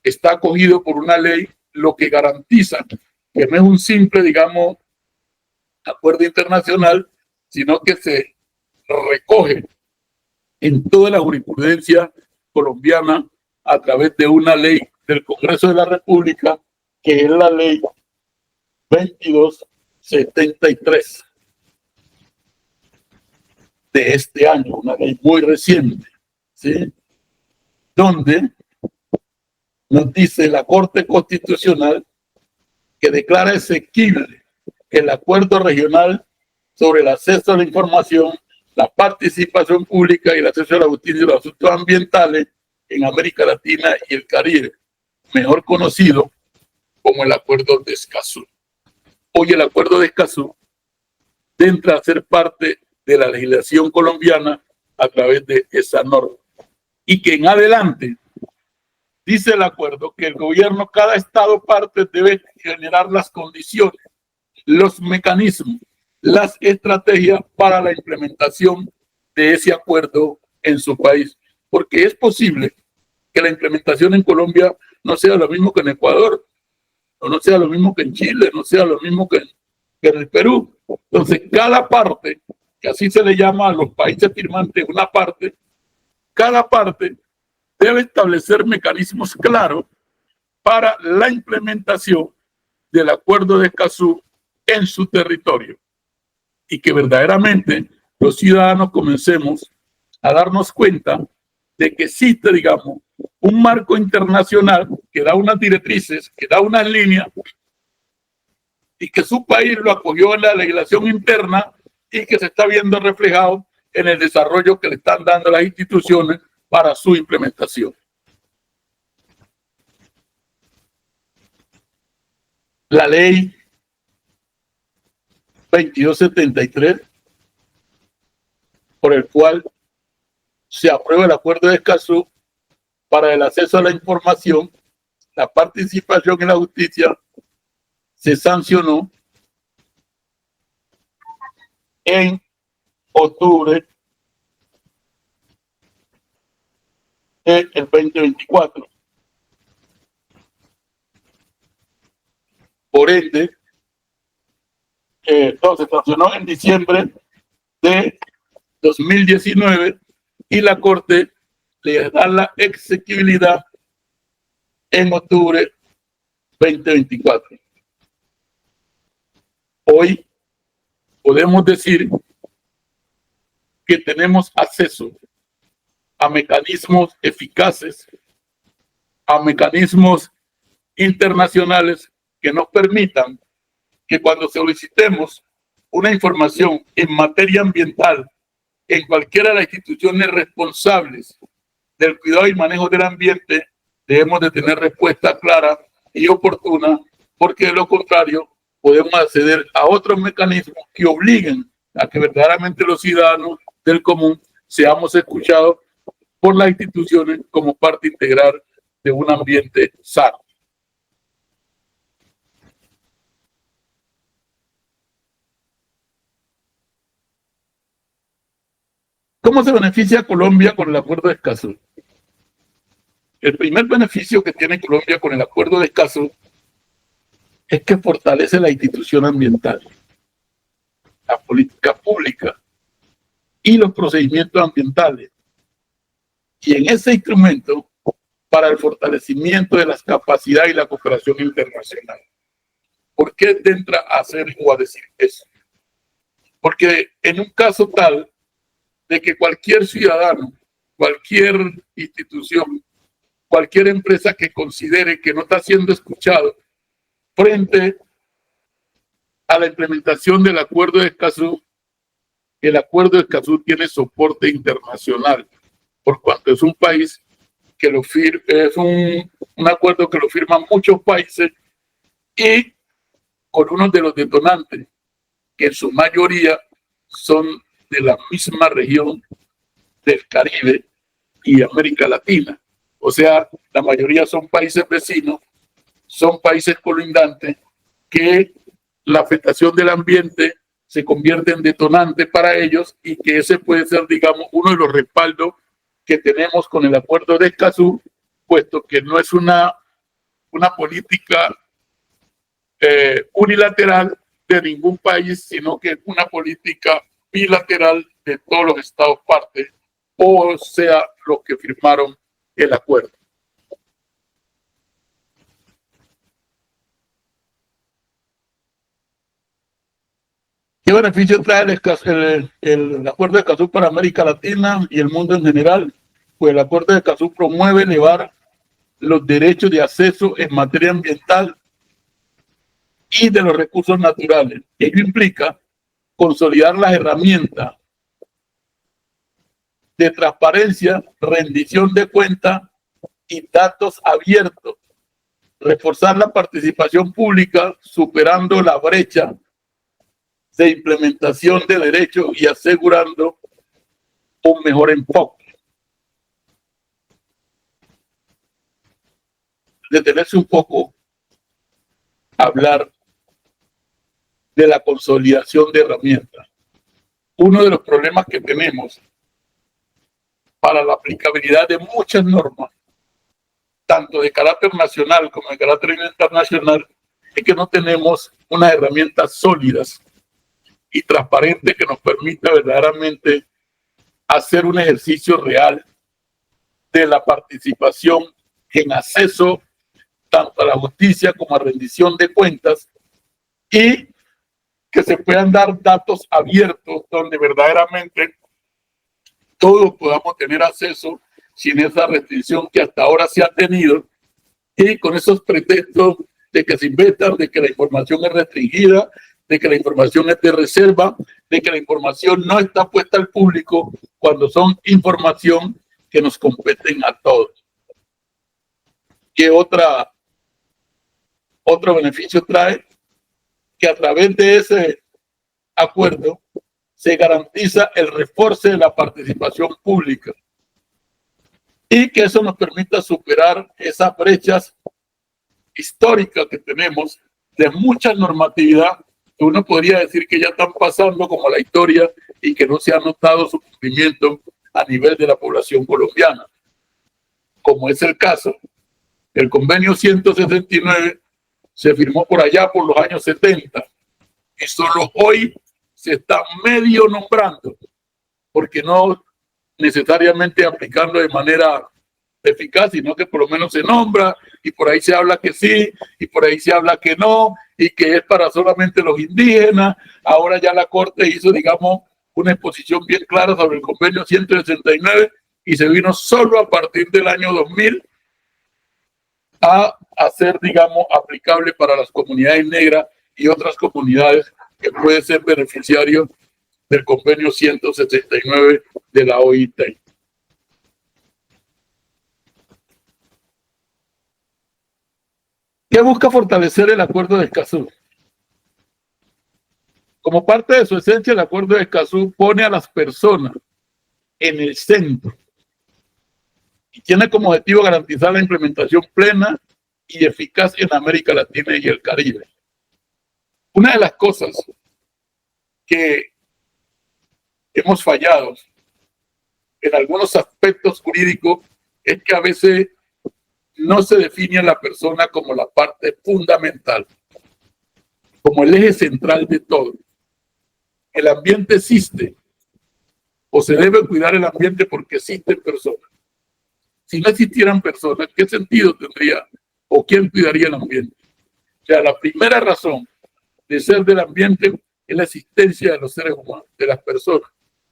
está acogido por una ley, lo que garantiza que no es un simple, digamos, acuerdo internacional, sino que se recoge en toda la jurisprudencia colombiana a través de una ley del Congreso de la República, que es la ley 2273 de este año, una ley muy reciente, ¿sí? Donde nos dice la Corte Constitucional que declara exequible el acuerdo regional sobre el acceso a la información, la participación pública y el acceso a la justicia y los asuntos ambientales en América Latina y el Caribe, mejor conocido como el Acuerdo de Escazú. Hoy el Acuerdo de Escazú entra a ser parte de la legislación colombiana a través de esa norma. Y que en adelante dice el acuerdo que el gobierno, cada estado parte debe generar las condiciones, los mecanismos, las estrategias para la implementación de ese acuerdo en su país. Porque es posible que la implementación en Colombia no sea lo mismo que en Ecuador, o no sea lo mismo que en Chile, no sea lo mismo que en el Perú. Entonces, cada parte, que así se le llama a los países firmantes, una parte, cada parte debe establecer mecanismos claros para la implementación del Acuerdo de Escazú en su territorio y que verdaderamente los ciudadanos comencemos a darnos cuenta de que existe, digamos, un marco internacional que da unas directrices, que da unas líneas y que su país lo acogió en la legislación interna y que se está viendo reflejado en el desarrollo que le están dando las instituciones para su implementación. La ley 2273, por el cual se aprueba el Acuerdo de Escazú para el acceso a la información, la participación en la justicia, se sancionó en octubre del 2024. Por ende, se sancionó en diciembre de 2019 y la Corte le da la exequibilidad en octubre 2024. Hoy podemos decir que tenemos acceso a mecanismos eficaces, a mecanismos internacionales que nos permitan que cuando solicitemos una información en materia ambiental en cualquiera de las instituciones responsables del cuidado y manejo del ambiente, debemos de tener respuesta clara y oportuna, porque de lo contrario podemos acceder a otros mecanismos que obliguen a que verdaderamente los ciudadanos del común seamos escuchados por las instituciones como parte integral de un ambiente sano. ¿Cómo se beneficia Colombia con el Acuerdo de Escazú? El primer beneficio que tiene Colombia con el Acuerdo de Escazú es que fortalece la institución ambiental, la política pública y los procedimientos ambientales. Y en ese instrumento, para el fortalecimiento de las capacidades y la cooperación internacional. ¿Por qué entra a hacer o a decir eso? Porque en un caso tal de que cualquier ciudadano, cualquier institución, cualquier empresa que considere que no está siendo escuchado frente a la implementación del Acuerdo de Escazú, el Acuerdo de Escazú tiene soporte internacional, por cuanto es un país que lo firma, es un acuerdo que lo firman muchos países y con uno de los detonantes, que en su mayoría son de la misma región del Caribe y América Latina. O sea, la mayoría son países vecinos, son países colindantes que la afectación del ambiente se convierte en detonante para ellos y que ese puede ser, digamos, uno de los respaldos que tenemos con el Acuerdo de Escazú, puesto que no es una política unilateral de ningún país, sino que es una política bilateral de todos los estados partes, o sea, los que firmaron el acuerdo. ¿Qué beneficio trae el Acuerdo de Escazú para América Latina y el mundo en general? Pues el Acuerdo de Escazú promueve elevar los derechos de acceso en materia ambiental y de los recursos naturales. Ello implica consolidar las herramientas de transparencia, rendición de cuentas y datos abiertos reforzar la participación pública, superando la brecha de implementación de derechos y asegurando un mejor enfoque. Detenerse un poco a hablar de la consolidación de herramientas. Uno de los problemas que tenemos para la aplicabilidad de muchas normas, tanto de carácter nacional como de carácter internacional, es que no tenemos unas herramientas sólidas y transparentes que nos permita verdaderamente hacer un ejercicio real de la participación en acceso tanto a la justicia como a rendición de cuentas, y que se puedan dar datos abiertos donde verdaderamente todos podamos tener acceso sin esa restricción que hasta ahora se ha tenido, y con esos pretextos de que se inventan, de que la información es restringida, de que la información es de reserva, de que la información no está puesta al público, cuando son información que nos competen a todos. ¿Qué otro beneficio trae? Que a través de ese acuerdo se garantiza el refuerzo de la participación pública y que eso nos permita superar esas brechas históricas que tenemos de mucha normatividad que uno podría decir que ya están pasando como la historia y que no se ha notado su cumplimiento a nivel de la población colombiana, como es el caso. El convenio 169 se firmó por allá por los años 70 y solo hoy se está medio nombrando, porque no necesariamente aplicando de manera eficaz, sino que por lo menos se nombra y por ahí se habla que sí y por ahí se habla que no y que es para solamente los indígenas. Ahora ya la Corte hizo, digamos, una exposición bien clara sobre el convenio 169 y se vino solo a partir del año 2000 a hacer, digamos, aplicable para las comunidades negras y otras comunidades que pueden ser beneficiarios del convenio 169 de la OIT. ¿Qué busca fortalecer el Acuerdo de Escazú? Como parte de su esencia, el Acuerdo de Escazú pone a las personas en el centro y tiene como objetivo garantizar la implementación plena y eficaz en América Latina y el Caribe. Una de las cosas que hemos fallado en algunos aspectos jurídicos es que a veces no se define a la persona como la parte fundamental, como el eje central de todo. El ambiente existe, o se debe cuidar el ambiente porque existen personas. Si no existieran personas, ¿qué sentido tendría o quién cuidaría el ambiente? O sea, la primera razón de ser del ambiente es la existencia de los seres humanos, de las personas,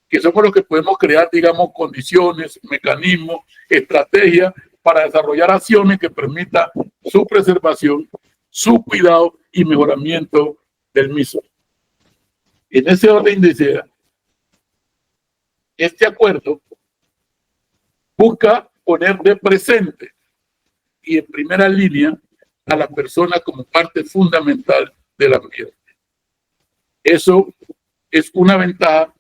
que somos los que podemos crear, digamos, condiciones, mecanismos, estrategias para desarrollar acciones que permitan su preservación, su cuidado y mejoramiento del mismo. En ese orden de ideas, este acuerdo busca poner de presente y en primera línea a la persona como parte fundamental del ambiente. Eso es una ventaja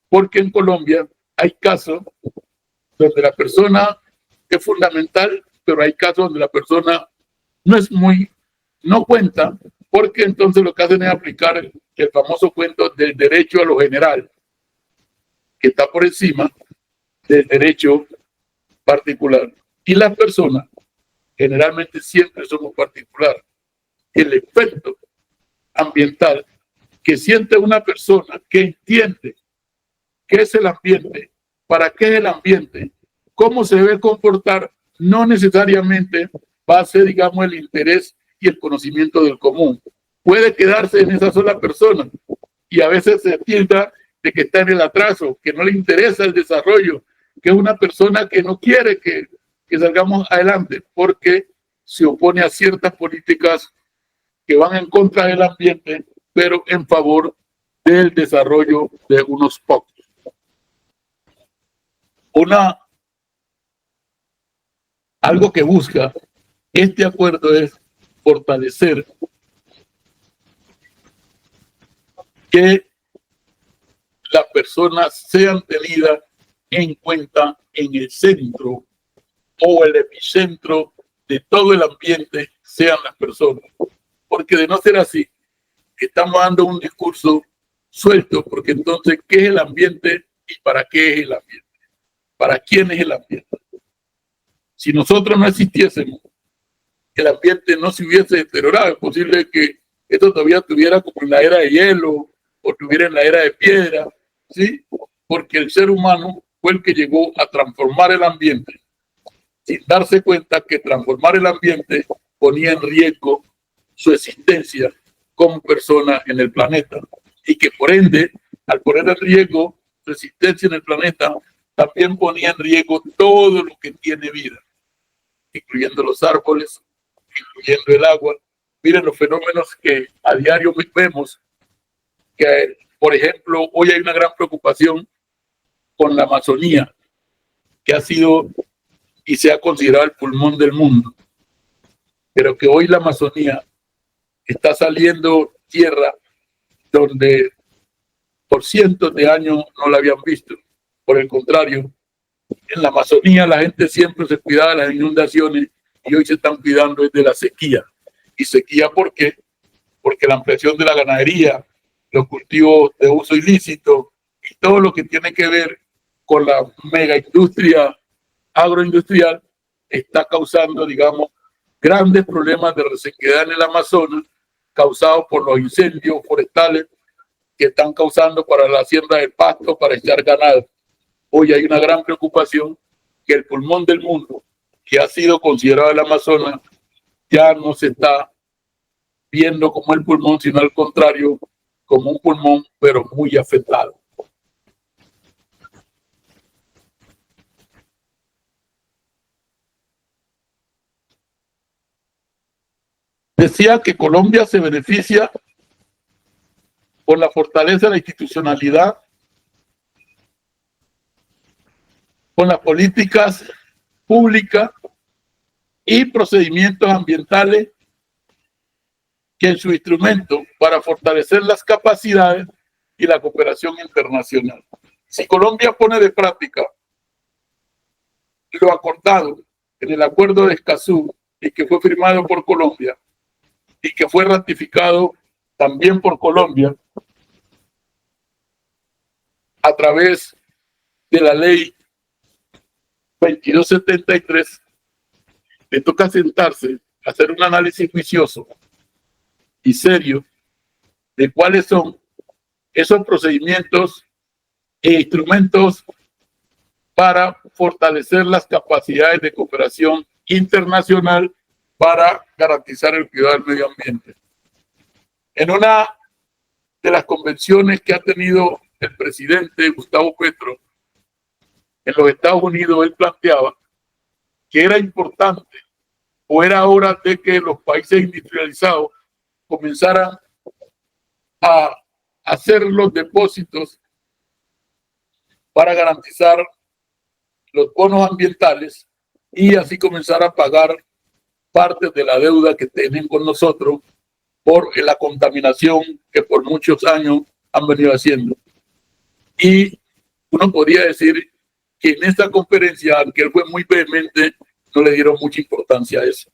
porque en Colombia hay casos donde la persona es fundamental, pero hay casos donde la persona no cuenta, porque entonces lo que hacen es aplicar el famoso cuento del derecho a lo general, que está por encima del derecho particular. Y las personas generalmente siempre somos particulares. El efecto ambiental que siente una persona que entiende qué es el ambiente, para qué es el ambiente, cómo se debe comportar, no necesariamente va a ser, digamos, el interés y el conocimiento del común. Puede quedarse en esa sola persona y a veces se tilda de que está en el atraso, que no le interesa el desarrollo, que es una persona que no quiere que salgamos adelante porque se opone a ciertas políticas que van en contra del ambiente, pero en favor del desarrollo de unos pocos. Algo que busca Este acuerdo es fortalecer que las personas sean tenidas en cuenta en el centro o el epicentro de todo el ambiente, sean las personas. Porque de no ser así, estamos dando un discurso suelto, porque entonces, ¿qué es el ambiente y para qué es el ambiente? ¿Para quién es el ambiente? Si nosotros no existiésemos, el ambiente no se hubiese deteriorado. Es posible que esto todavía estuviera como en la era de hielo o estuviera en la era de piedra, ¿sí? Porque el ser humano fue el que llegó a transformar el ambiente sin darse cuenta que transformar el ambiente ponía en riesgo su existencia como persona en el planeta y que por ende, al poner en riesgo su existencia en el planeta, también ponía en riesgo todo lo que tiene vida, incluyendo los árboles, incluyendo el agua. Miren los fenómenos que a diario vemos, que por ejemplo hoy hay una gran preocupación con la Amazonía, que ha sido y se ha considerado el pulmón del mundo, pero que hoy la Amazonía está saliendo tierra donde por cientos de años no la habían visto. Por el contrario, en la Amazonía la gente siempre se cuidaba de las inundaciones y hoy se están cuidando de la sequía. ¿Y sequía por qué? Porque la ampliación de la ganadería, los cultivos de uso ilícito y todo lo que tiene que ver con la mega industria agroindustrial está causando, digamos, grandes problemas de resequedad en el Amazonas causados por los incendios forestales que están causando para la siembra del pasto, para echar ganado. Hoy hay una gran preocupación que el pulmón del mundo, que ha sido considerado el Amazonas, ya no se está viendo como el pulmón, sino al contrario, como un pulmón, pero muy afectado. Decía que Colombia se beneficia por la fortaleza de la institucionalidad, con las políticas públicas y procedimientos ambientales que en su instrumento para fortalecer las capacidades y la cooperación internacional. Si Colombia pone de práctica lo acordado en el Acuerdo de Escazú y que fue firmado por Colombia y que fue ratificado también por Colombia a través de la ley 2273, le toca sentarse, hacer un análisis juicioso y serio de cuáles son esos procedimientos e instrumentos para fortalecer las capacidades de cooperación internacional para garantizar el cuidado del medio ambiente. En una de las convenciones que ha tenido el presidente Gustavo Petro en los Estados Unidos, él planteaba que era importante o era hora de que los países industrializados comenzaran a hacer los depósitos para garantizar los bonos ambientales y así comenzar a pagar parte de la deuda que tienen con nosotros por la contaminación que por muchos años han venido haciendo. Y uno podría decir que en esta conferencia, aunque él fue muy vehemente, no le dieron mucha importancia a eso.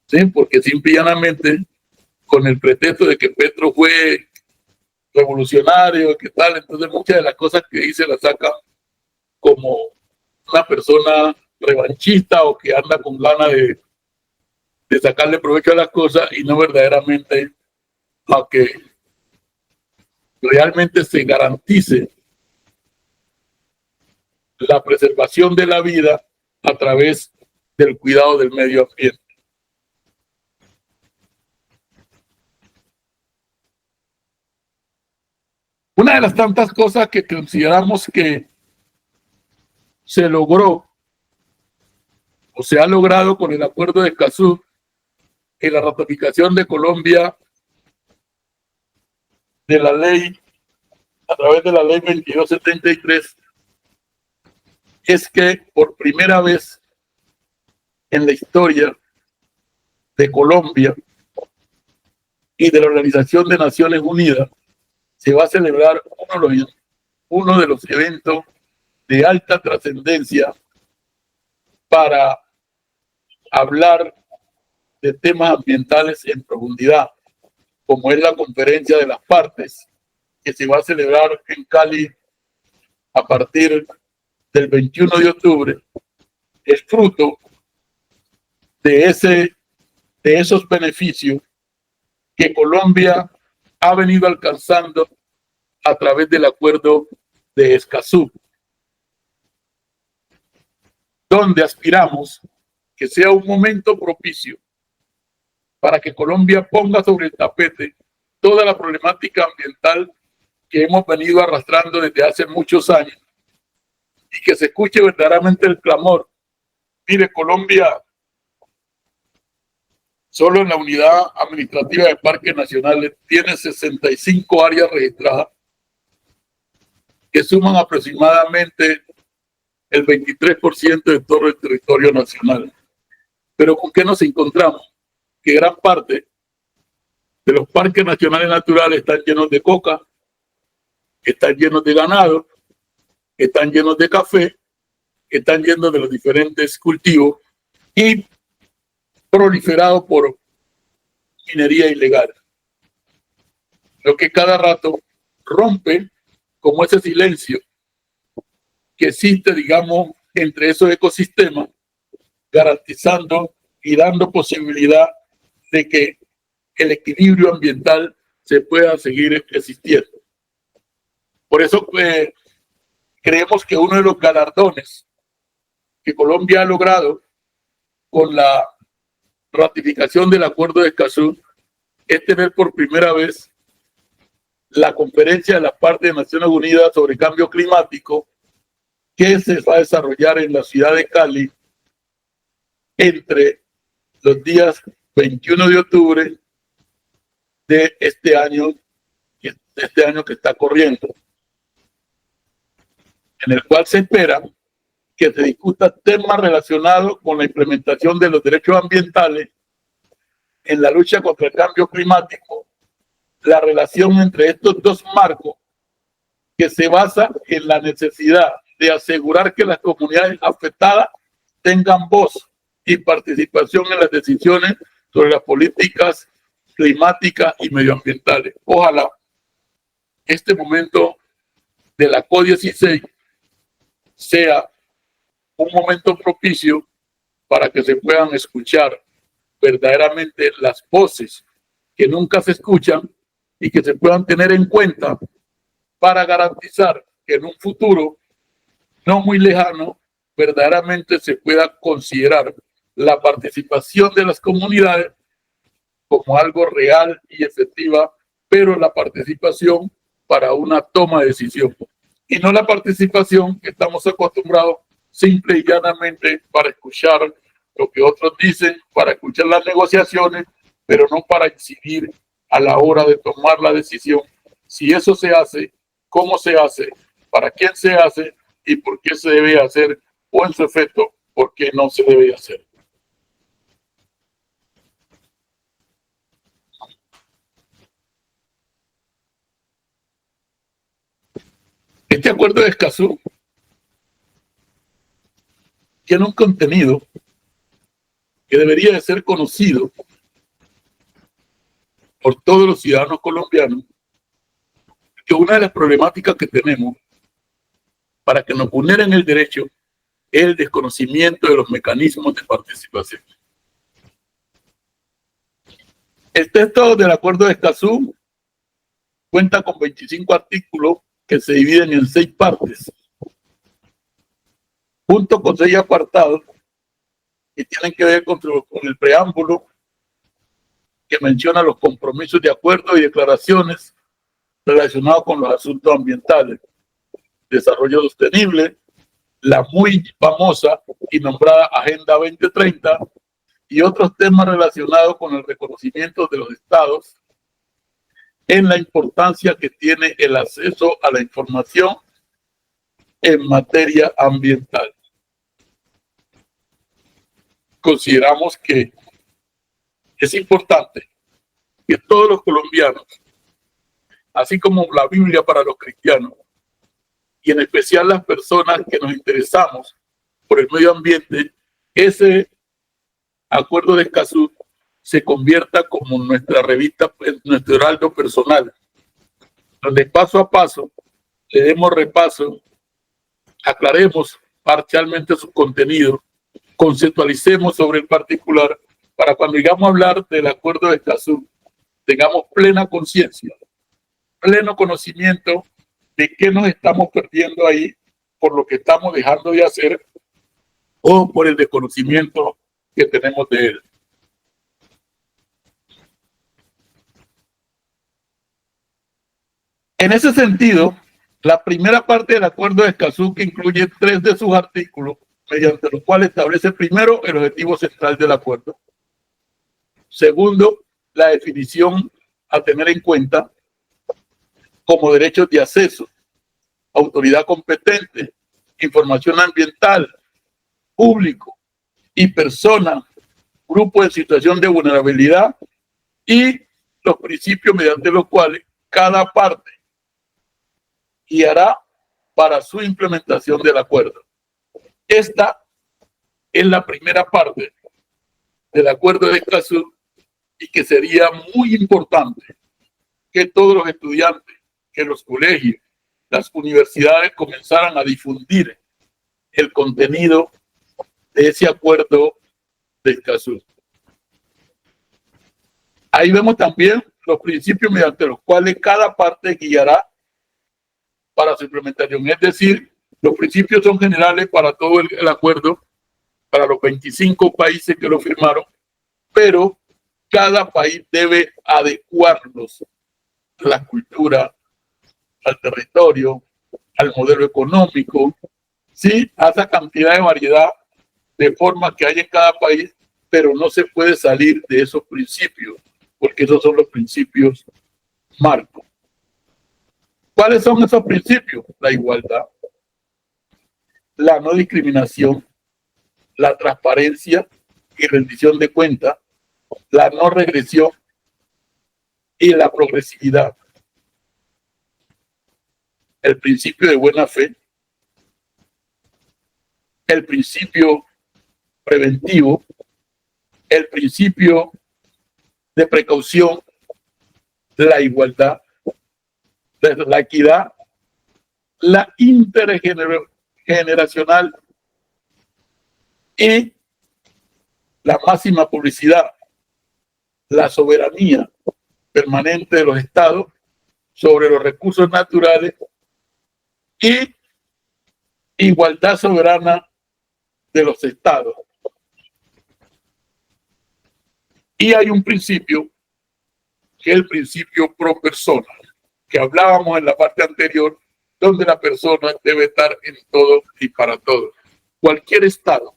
¿Sí? Porque simple y llanamente, con el pretexto de que Petro fue revolucionario, que tal, entonces muchas de las cosas que dice las saca como una persona revanchista o que anda con ganas de sacarle provecho a las cosas y no verdaderamente a que realmente se garantice la preservación de la vida a través del cuidado del medio ambiente. Una de las tantas cosas que consideramos que se logró o se ha logrado con el Acuerdo de Escazú y la ratificación de Colombia de la ley, a través de la ley 2273, es que por primera vez en la historia de Colombia y de la Organización de Naciones Unidas, se va a celebrar uno de los eventos de alta trascendencia para hablar de temas ambientales en profundidad, como es la Conferencia de las Partes, que se va a celebrar en Cali a partir del 21 de octubre, es fruto de esos beneficios que Colombia ha venido alcanzando a través del Acuerdo de Escazú, donde aspiramos que sea un momento propicio para que Colombia ponga sobre el tapete toda la problemática ambiental que hemos venido arrastrando desde hace muchos años y que se escuche verdaderamente el clamor. Mire, Colombia, solo en la unidad administrativa de parques nacionales, tiene 65 áreas registradas que suman aproximadamente el 23% de todo el territorio nacional. Pero ¿con qué nos encontramos? Que gran parte de los parques nacionales naturales están llenos de coca, están llenos de ganado, están llenos de café, están llenos de los diferentes cultivos y proliferados por minería ilegal. Lo que cada rato rompe como ese silencio que existe, digamos, entre esos ecosistemas, garantizando y dando posibilidad de que el equilibrio ambiental se pueda seguir existiendo. Por eso creemos que uno de los galardones que Colombia ha logrado con la ratificación del Acuerdo de Escazú es tener por primera vez la Conferencia de las Partes de Naciones Unidas sobre Cambio Climático, que se va a desarrollar en la ciudad de Cali entre los días 21 de octubre de este año que está corriendo, en el cual se espera que se discutan temas relacionados con la implementación de los derechos ambientales en la lucha contra el cambio climático, la relación entre estos dos marcos que se basa en la necesidad de asegurar que las comunidades afectadas tengan voz y participación en las decisiones sobre las políticas climáticas y medioambientales. Ojalá este momento de la COP16 sea un momento propicio para que se puedan escuchar verdaderamente las voces que nunca se escuchan y que se puedan tener en cuenta para garantizar que en un futuro no muy lejano verdaderamente se pueda considerar la participación de las comunidades como algo real y efectiva, pero la participación para una toma de decisión y no la participación que estamos acostumbrados simple y llanamente para escuchar lo que otros dicen, para escuchar las negociaciones, pero no para incidir a la hora de tomar la decisión. Si eso se hace, cómo se hace, para quién se hace y por qué se debe hacer, o en su efecto, por qué no se debe hacer. Este acuerdo de Escazú tiene un contenido que debería de ser conocido por todos los ciudadanos colombianos, que una de las problemáticas que tenemos para que nos vulneren el derecho es el desconocimiento de los mecanismos de participación. El texto del Acuerdo de Escazú cuenta con 25 artículos que se dividen en 6 partes, junto con 6 apartados que tienen que ver con el preámbulo, que menciona los compromisos de acuerdo y declaraciones relacionados con los asuntos ambientales, desarrollo sostenible, la muy famosa y nombrada Agenda 2030 y otros temas relacionados con el reconocimiento de los estados en la importancia que tiene el acceso a la información en materia ambiental. consideramos que es importante que todos los colombianos, así como la Biblia para los cristianos, y en especial las personas que nos interesamos por el medio ambiente, ese acuerdo de Escazú se convierta como nuestra revista, nuestro heraldo personal, donde paso a paso le demos repaso, aclaremos parcialmente su contenido, conceptualicemos sobre el particular, para cuando llegamos a hablar del acuerdo de Escazú, tengamos plena conciencia, pleno conocimiento de qué nos estamos perdiendo ahí por lo que estamos dejando de hacer o por el desconocimiento que tenemos de él. En ese sentido, la primera parte del acuerdo de Escazú, que incluye 3 de sus artículos, mediante los cuales establece primero el objetivo central del acuerdo, segundo, la definición a tener en cuenta como derechos de acceso, autoridad competente, información ambiental, público y persona, grupo en situación de vulnerabilidad, y los principios mediante los cuales cada parte guiará para su implementación del acuerdo. Esta es la primera parte del acuerdo de Escazú y que sería muy importante que todos los estudiantes, que los colegios, las universidades comenzaran a difundir el contenido de ese acuerdo de Escazú. Ahí vemos también los principios mediante los cuales cada parte guiará para su implementación. Es decir, los principios son generales para todo el acuerdo, para los 25 países que lo firmaron, pero cada país debe adecuarlos a la cultura, al territorio, al modelo económico, sí, a esa cantidad de variedad de formas que hay en cada país, pero no se puede salir de esos principios, porque esos son los principios marcos. ¿Cuáles son esos principios? La igualdad, la no discriminación, la transparencia y rendición de cuentas, la no regresión y la progresividad. El principio de buena fe, el principio preventivo, el principio de precaución, la igualdad, la equidad, la intergeneracional y la máxima publicidad, la soberanía permanente de los estados sobre los recursos naturales y igualdad soberana de los estados. Y hay un principio que es el principio pro persona, que hablábamos en la parte anterior, donde la persona debe estar en todo y para todo. Cualquier estado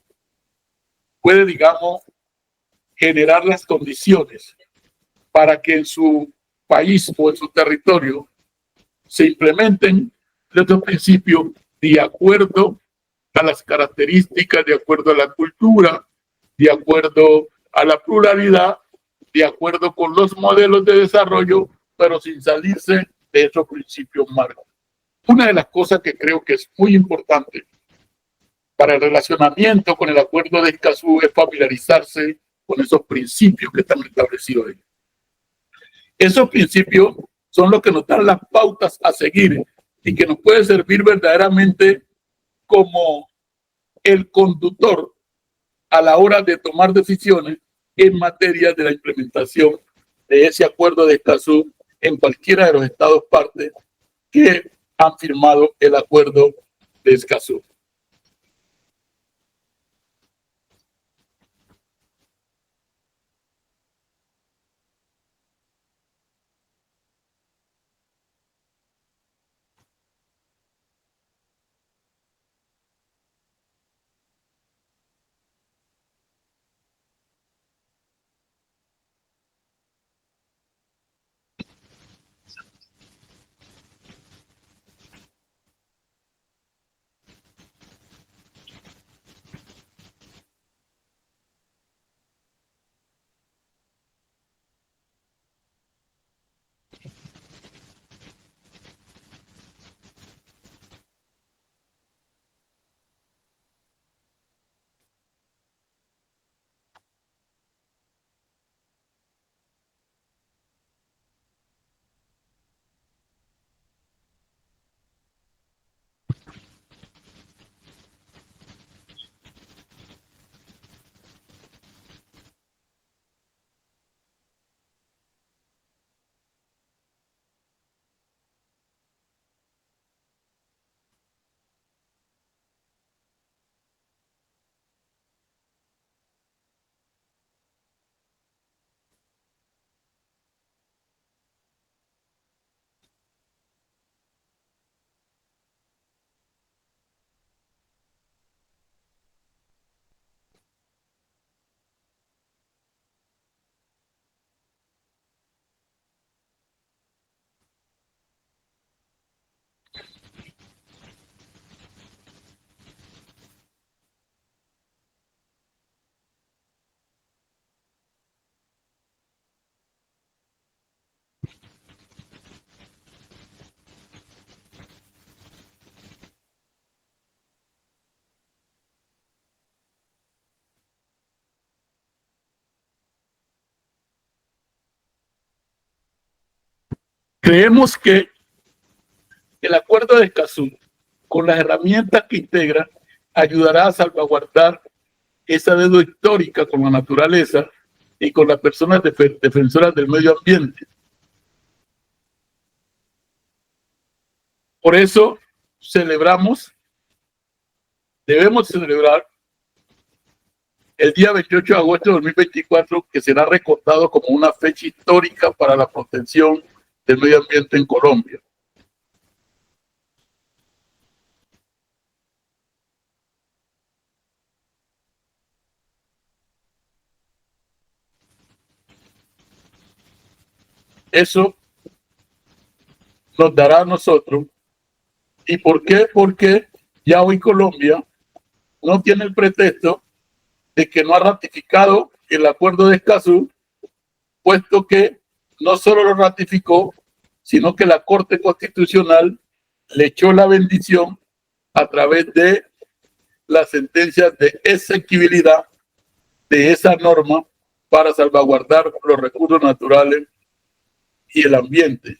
puede, digamos, generar las condiciones para que en su país o en su territorio se implementen estos principios de acuerdo a las características, de acuerdo a la cultura, de acuerdo a la pluralidad, de acuerdo con los modelos de desarrollo, pero sin salirse de esos principios marcos. Una de las cosas que creo que es muy importante para el relacionamiento con el acuerdo de Escazú es familiarizarse con esos principios que están establecidos ahí. Esos principios son los que nos dan las pautas a seguir y que nos puede servir verdaderamente como el conductor a la hora de tomar decisiones en materia de la implementación de ese acuerdo de Escazú en cualquiera de los estados partes que han firmado el acuerdo de Escazú. Creemos que el Acuerdo de Escazú, con las herramientas que integra, ayudará a salvaguardar esa deuda histórica con la naturaleza y con las personas defensoras del medio ambiente. Por eso debemos celebrar el día 28 de agosto de 2024, que será recordado como una fecha histórica para la protección del medio ambiente en Colombia. Eso nos dará a nosotros. ¿Y por qué? Porque ya hoy Colombia no tiene el pretexto de que no ha ratificado el Acuerdo de Escazú, puesto que no solo lo ratificó, sino que la Corte Constitucional le echó la bendición a través de las sentencias de exequibilidad de esa norma para salvaguardar los recursos naturales y el ambiente.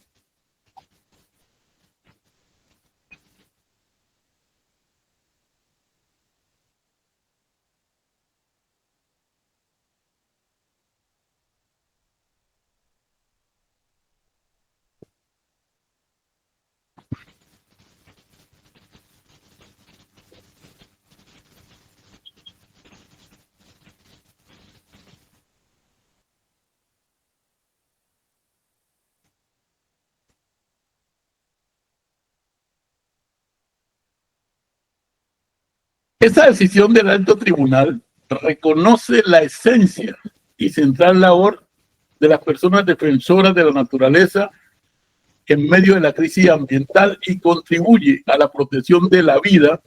Esa decisión del alto tribunal reconoce la esencia y central labor de las personas defensoras de la naturaleza en medio de la crisis ambiental y contribuye a la protección de la vida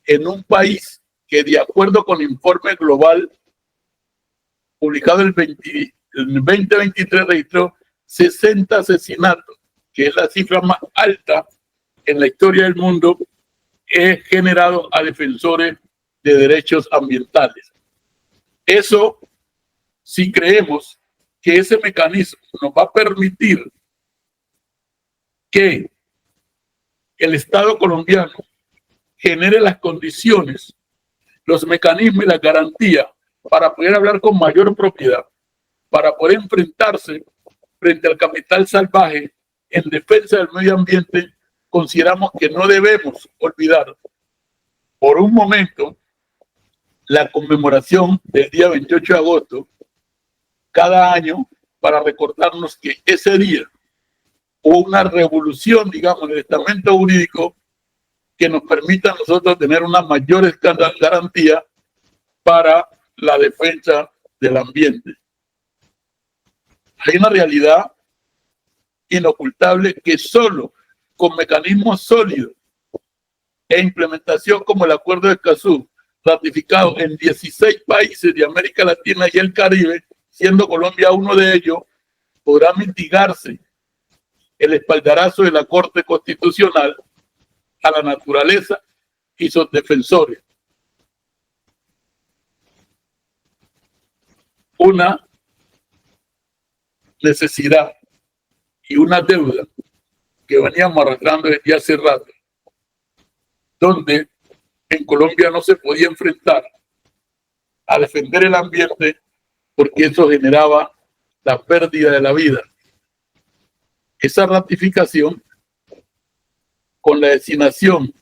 en un país que, de acuerdo con el informe global publicado el 2023, registró 60 asesinatos, que es la cifra más alta en la historia del mundo, es generado a defensores de derechos ambientales. Eso, si creemos que ese mecanismo nos va a permitir que el Estado colombiano genere las condiciones, los mecanismos y las garantías para poder hablar con mayor propiedad, para poder enfrentarse frente al capital salvaje en defensa del medio ambiente, consideramos que no debemos olvidar por un momento la conmemoración del día 28 de agosto cada año, para recordarnos que ese día hubo una revolución, digamos, en el estamento jurídico que nos permita a nosotros tener una mayor garantía para la defensa del ambiente. Hay una realidad inocultable que solo con mecanismos sólidos e implementación como el Acuerdo de Escazú, ratificado en 16 países de América Latina y el Caribe, siendo Colombia uno de ellos, podrá mitigarse el espaldarazo de la Corte Constitucional a la naturaleza y sus defensores. Una necesidad y una deuda que veníamos arrastrando desde hace rato, donde en Colombia no se podía enfrentar a defender el ambiente porque eso generaba la pérdida de la vida. Esa ratificación, con la designación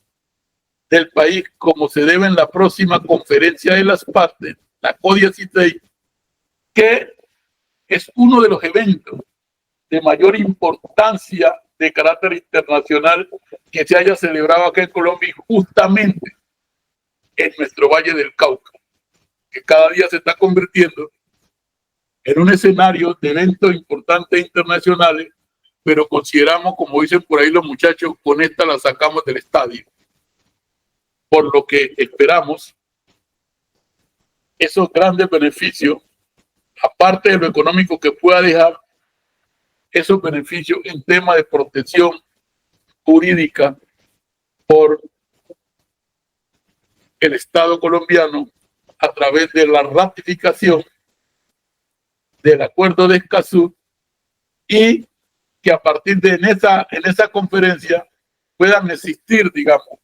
del país como se debe en la próxima conferencia de las partes, la COP16, que es uno de los eventos de mayor importancia de carácter internacional que se haya celebrado acá en Colombia, y justamente en nuestro Valle del Cauca, que cada día se está convirtiendo en un escenario de eventos importantes internacionales, pero consideramos, como dicen por ahí los muchachos, con esta la sacamos del estadio. Por lo que esperamos esos grandes beneficios, aparte de lo económico que pueda dejar, esos beneficios en tema de protección jurídica por el Estado colombiano a través de la ratificación del Acuerdo de Escazú, y que a partir de en esa conferencia puedan existir, digamos,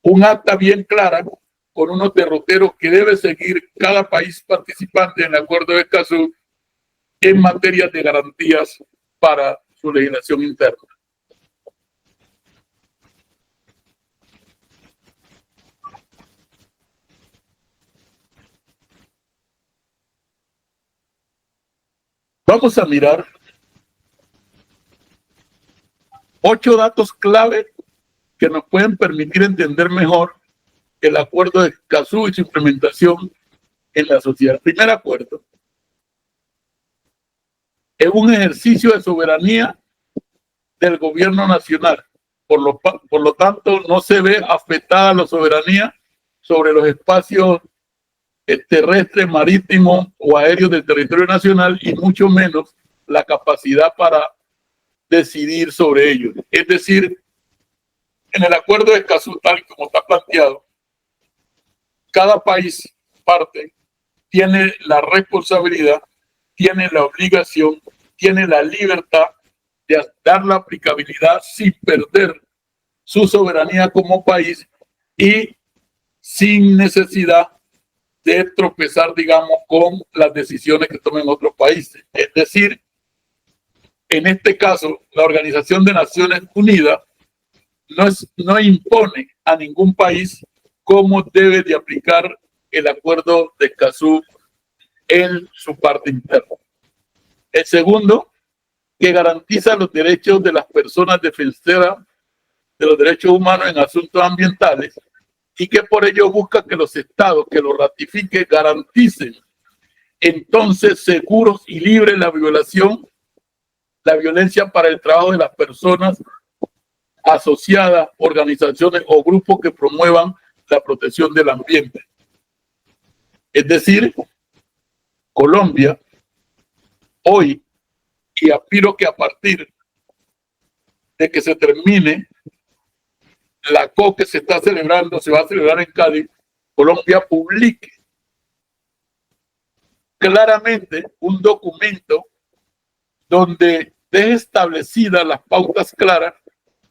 un acta bien clara con unos derroteros que debe seguir cada país participante en el acuerdo de Escazú en materia de garantías para su legislación interna. Vamos a mirar 8 datos clave que nos pueden permitir entender mejor el acuerdo de Escazú y su implementación en la sociedad. Primer acuerdo. Es un ejercicio de soberanía del gobierno nacional. Por lo tanto, no se ve afectada la soberanía sobre los espacios terrestres, marítimos o aéreos del territorio nacional y mucho menos la capacidad para decidir sobre ellos. Es decir, en el acuerdo de Escazú, tal y como está planteado, cada país parte tiene la responsabilidad, tiene la obligación, tiene la libertad de dar la aplicabilidad sin perder su soberanía como país y sin necesidad de tropezar, digamos, con las decisiones que tomen otros países. Es decir, en este caso, la Organización de Naciones Unidas no impone a ningún país cómo debe de aplicar el acuerdo de Escazú en su parte interna. El segundo, que garantiza los derechos de las personas defensoras de los derechos humanos en asuntos ambientales y que por ello busca que los estados que lo ratifiquen garanticen entonces seguros y libres la violencia para el trabajo de las personas asociadas, organizaciones o grupos que promuevan la protección del ambiente. Es decir, Colombia hoy, y aspiro que a partir de que se termine la COP que se está celebrando, se va a celebrar en Cádiz, Colombia publique claramente un documento donde deje establecidas las pautas claras,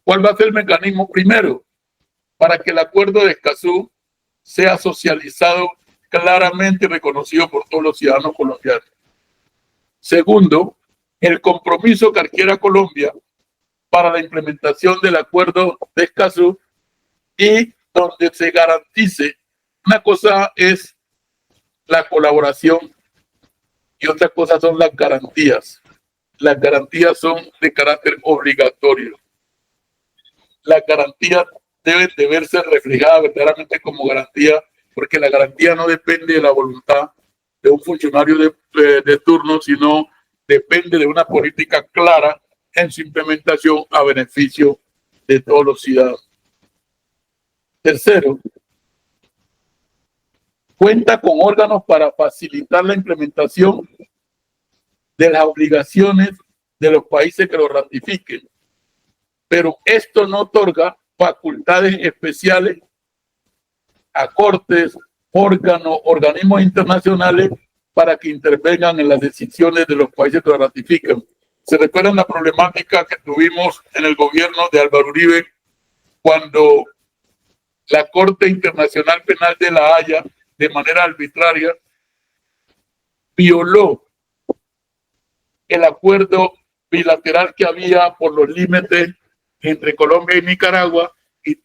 cuál va a ser el mecanismo primero para que el acuerdo de Escazú sea socializado claramente y reconocido por todos los ciudadanos colombianos. Segundo, el compromiso que adquiera Colombia para la implementación del acuerdo de Escazú y donde se garantice, una cosa es la colaboración y otra cosa son las garantías. Las garantías son de carácter obligatorio. Las garantías deben de verse reflejadas verdaderamente como garantía, porque la garantía no depende de la voluntad de un funcionario de turno, sino depende de una política clara en su implementación a beneficio de todos los ciudadanos. Tercero, cuenta con órganos para facilitar la implementación de las obligaciones de los países que lo ratifiquen, pero esto no otorga facultades especiales a cortes, órganos, organismos internacionales para que intervengan en las decisiones de los países que lo ratifican. ¿Se recuerdan la problemática que tuvimos en el gobierno de Álvaro Uribe cuando la Corte Internacional Penal de La Haya, de manera arbitraria, violó el acuerdo bilateral que había por los límites entre Colombia y Nicaragua y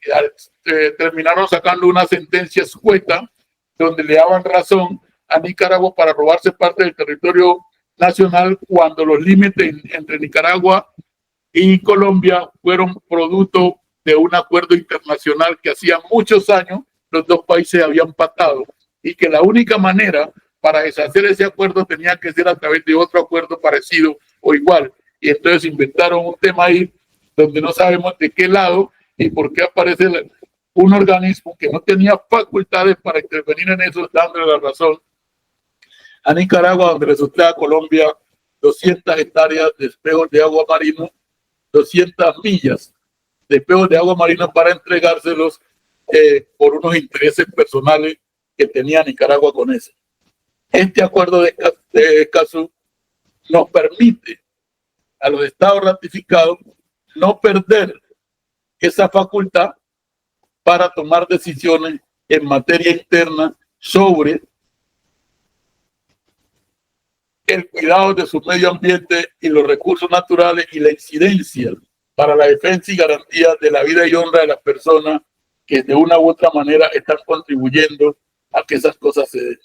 terminaron sacando una sentencia escueta donde le daban razón a Nicaragua para robarse parte del territorio nacional cuando los límites entre Nicaragua y Colombia fueron producto de un acuerdo internacional que hacía muchos años los dos países habían pactado y que la única manera para deshacer ese acuerdo tenía que ser a través de otro acuerdo parecido o igual. Y entonces inventaron un tema ahí donde no sabemos de qué lado y por qué aparece un organismo que no tenía facultades para intervenir en eso, dándole la razón a Nicaragua, donde resulta a Colombia 200 hectáreas de espejos de agua marino, 200 millas de espejos de agua marino para entregárselos por unos intereses personales que tenía Nicaragua con eso. Este acuerdo de Escazú nos permite a los estados ratificados no perder esa facultad para tomar decisiones en materia interna sobre el cuidado de su medio ambiente y los recursos naturales y la incidencia para la defensa y garantía de la vida y honra de las personas que de una u otra manera están contribuyendo a que esas cosas se den.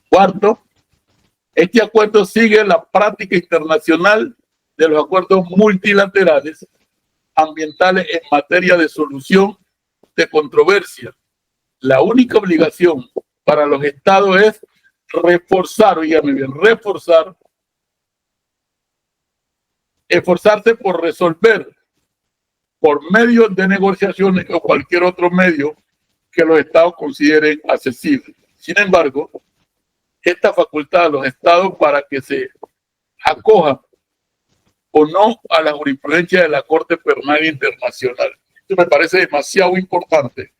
Cuarto, este acuerdo sigue la práctica internacional de los acuerdos multilaterales ambientales en materia de solución de controversia. La única obligación para los estados es reforzar, oígame bien, reforzar, esforzarse por resolver por medio de negociaciones o cualquier otro medio que los estados consideren accesible. Sin embargo, esta facultad a los estados para que se acojan o no a la jurisprudencia de la Corte Penal Internacional. Esto me parece demasiado importante,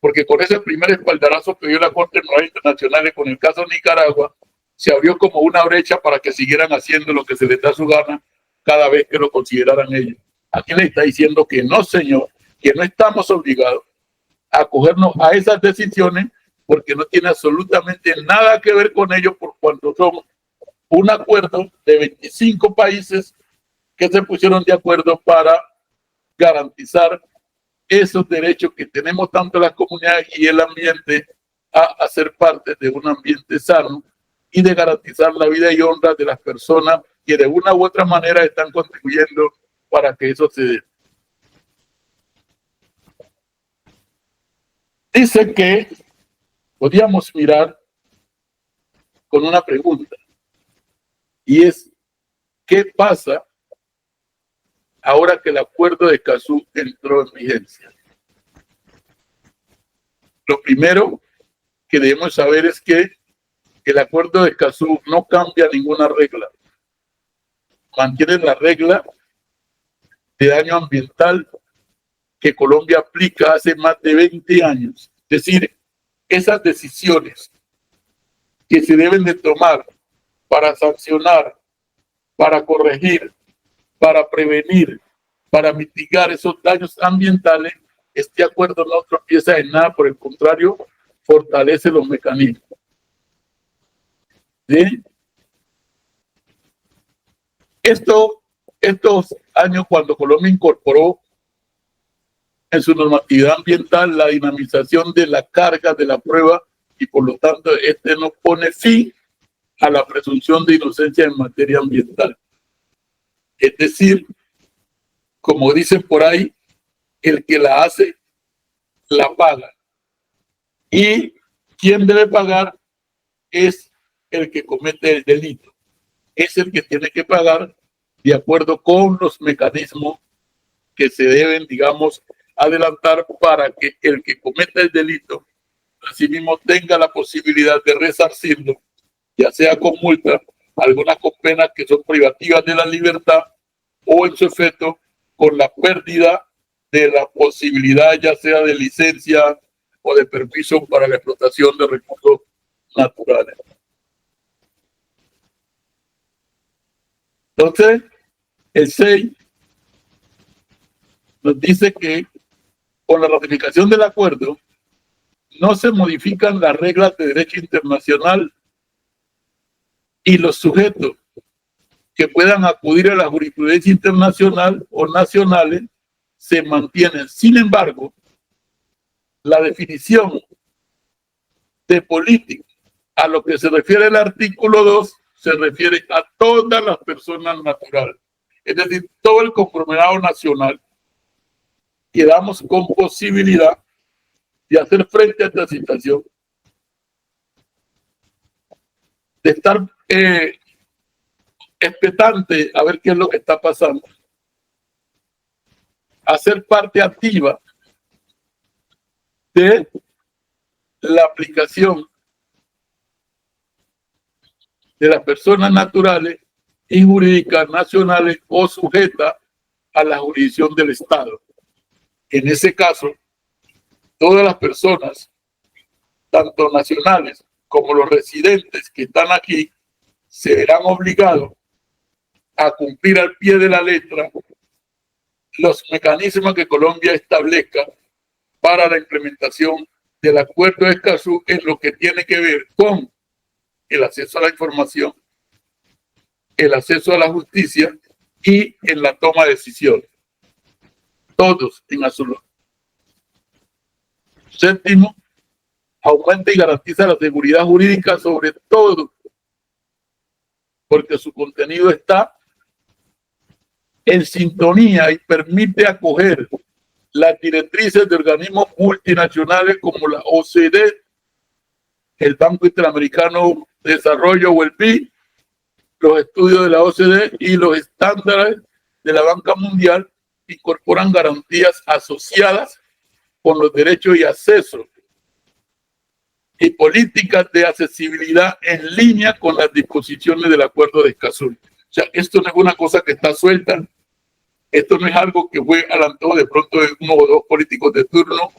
porque con ese primer espaldarazo que dio la Corte Penal Internacional con el caso de Nicaragua, se abrió como una brecha para que siguieran haciendo lo que se les da su gana cada vez que lo consideraran ellos. Aquí le está diciendo que no, señor, que no estamos obligados a acogernos a esas decisiones porque no tiene absolutamente nada que ver con ellos por cuanto son un acuerdo de 25 países que se pusieron de acuerdo para garantizar esos derechos que tenemos tanto las comunidades y el ambiente a hacer parte de un ambiente sano y de garantizar la vida y honra de las personas que de una u otra manera están contribuyendo para que eso se dé. Dice que podríamos mirar con una pregunta, y es, ¿qué pasa ahora que el acuerdo de Escazú entró en vigencia? Lo primero que debemos saber es que el acuerdo de Escazú no cambia ninguna regla. Mantiene la regla de daño ambiental que Colombia aplica hace más de 20 años. Es decir, esas decisiones que se deben de tomar para sancionar, para corregir, para prevenir, para mitigar esos daños ambientales, este acuerdo no tropieza en nada, por el contrario, fortalece los mecanismos. ¿Sí? Estos años, cuando Colombia incorporó en su normatividad ambiental la dinamización de la carga de la prueba y por lo tanto no pone fin a la presunción de inocencia en materia ambiental. Es decir, como dicen por ahí, el que la hace, la paga. Y quien debe pagar es el que comete el delito. Es el que tiene que pagar de acuerdo con los mecanismos que se deben, digamos, adelantar para que el que cometa el delito asimismo tenga la posibilidad de resarcirlo, ya sea con multa, algunas con penas que son privativas de la libertad o en su efecto con la pérdida de la posibilidad ya sea de licencia o de permiso para la explotación de recursos naturales. Entonces, el 6 nos dice que con la ratificación del acuerdo no se modifican las reglas de derecho internacional y los sujetos que puedan acudir a la jurisprudencia internacional o nacionales se mantienen. Sin embargo, la definición de política a lo que se refiere el artículo 2 se refiere a todas las personas naturales, es decir, todo el conglomerado nacional. Quedamos con posibilidad de hacer frente a esta situación, de estar expectante a ver qué es lo que está pasando, hacer parte activa de la aplicación de las personas naturales y jurídicas nacionales o sujetas a la jurisdicción del Estado. En ese caso, todas las personas, tanto nacionales como los residentes que están aquí, se verán obligados a cumplir al pie de la letra los mecanismos que Colombia establezca para la implementación del Acuerdo de Escazú en lo que tiene que ver con el acceso a la información, el acceso a la justicia y en la toma de decisiones. Todos en absoluto. Séptimo, aumenta y garantiza la seguridad jurídica sobre todo, porque su contenido está en sintonía y permite acoger las directrices de organismos multinacionales como la OCDE, el Banco Interamericano de Desarrollo o el BID, los estudios de la OCDE y los estándares de la Banca Mundial incorporan garantías asociadas con los derechos y acceso y políticas de accesibilidad en línea con las disposiciones del Acuerdo de Escazú. O sea, esto no es una cosa que está suelta, esto no es algo que fue al antojo de pronto de uno o dos políticos de turno.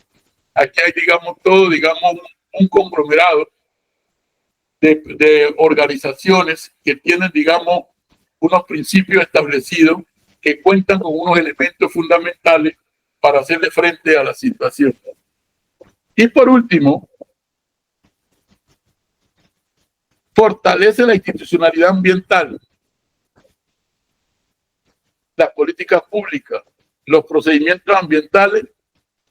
Aquí hay, digamos, todo, digamos, un conglomerado de organizaciones que tienen, digamos, unos principios establecidos que cuentan con unos elementos fundamentales para hacerle frente a la situación. Y por último, fortalece la institucionalidad ambiental, las políticas públicas, los procedimientos ambientales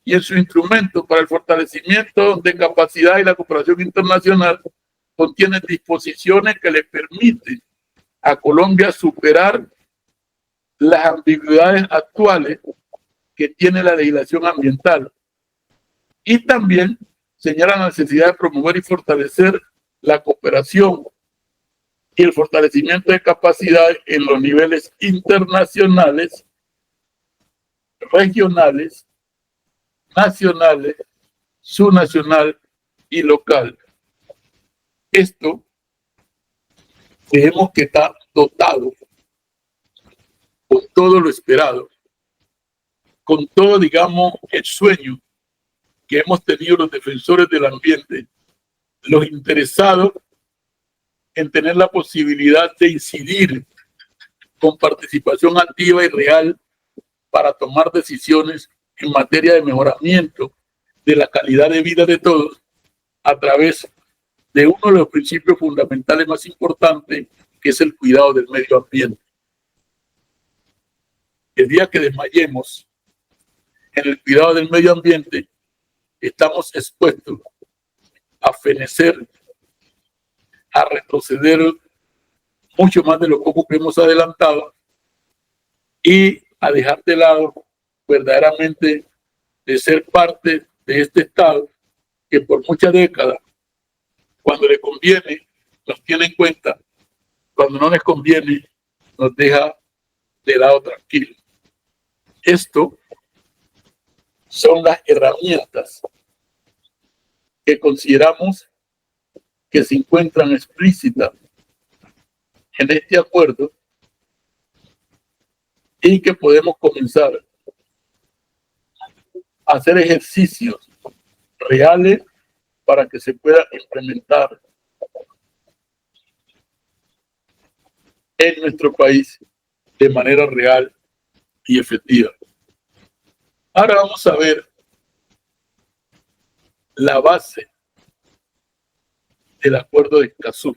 y en su instrumento para el fortalecimiento de capacidad y la cooperación internacional contiene disposiciones que le permiten a Colombia superar las ambigüedades actuales que tiene la legislación ambiental y también señala la necesidad de promover y fortalecer la cooperación y el fortalecimiento de capacidades en los niveles internacionales, regionales, nacionales, subnacional y local. Esto creemos que está dotado con todo lo esperado, con todo, digamos, el sueño que hemos tenido los defensores del ambiente, los interesados en tener la posibilidad de incidir con participación activa y real para tomar decisiones en materia de mejoramiento de la calidad de vida de todos a través de uno de los principios fundamentales más importantes, que es el cuidado del medio ambiente. El día que desmayemos en el cuidado del medio ambiente, estamos expuestos a fenecer, a retroceder mucho más de lo poco que hemos adelantado y a dejar de lado verdaderamente de ser parte de este Estado que por muchas décadas, cuando le conviene, nos tiene en cuenta, cuando no les conviene, nos deja de lado tranquilo. Esto son las herramientas que consideramos que se encuentran explícitas en este acuerdo y que podemos comenzar a hacer ejercicios reales para que se pueda implementar en nuestro país de manera real y efectiva. Ahora vamos a ver la base del Acuerdo de Escazú.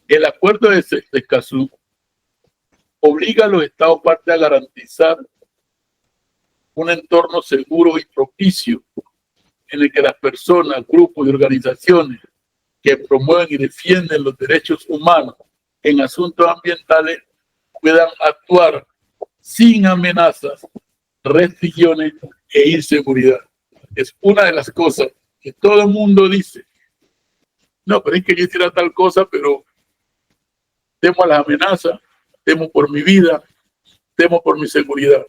El Acuerdo de Escazú obliga a los Estados partes a garantizar un entorno seguro y propicio en el que las personas, grupos y organizaciones que promueven y defienden los derechos humanos en asuntos ambientales puedan actuar sin amenazas, restricciones e inseguridad. Es una de las cosas que todo el mundo dice. No, pero es que yo hiciera tal cosa, pero temo a las amenazas, temo por mi vida, temo por mi seguridad.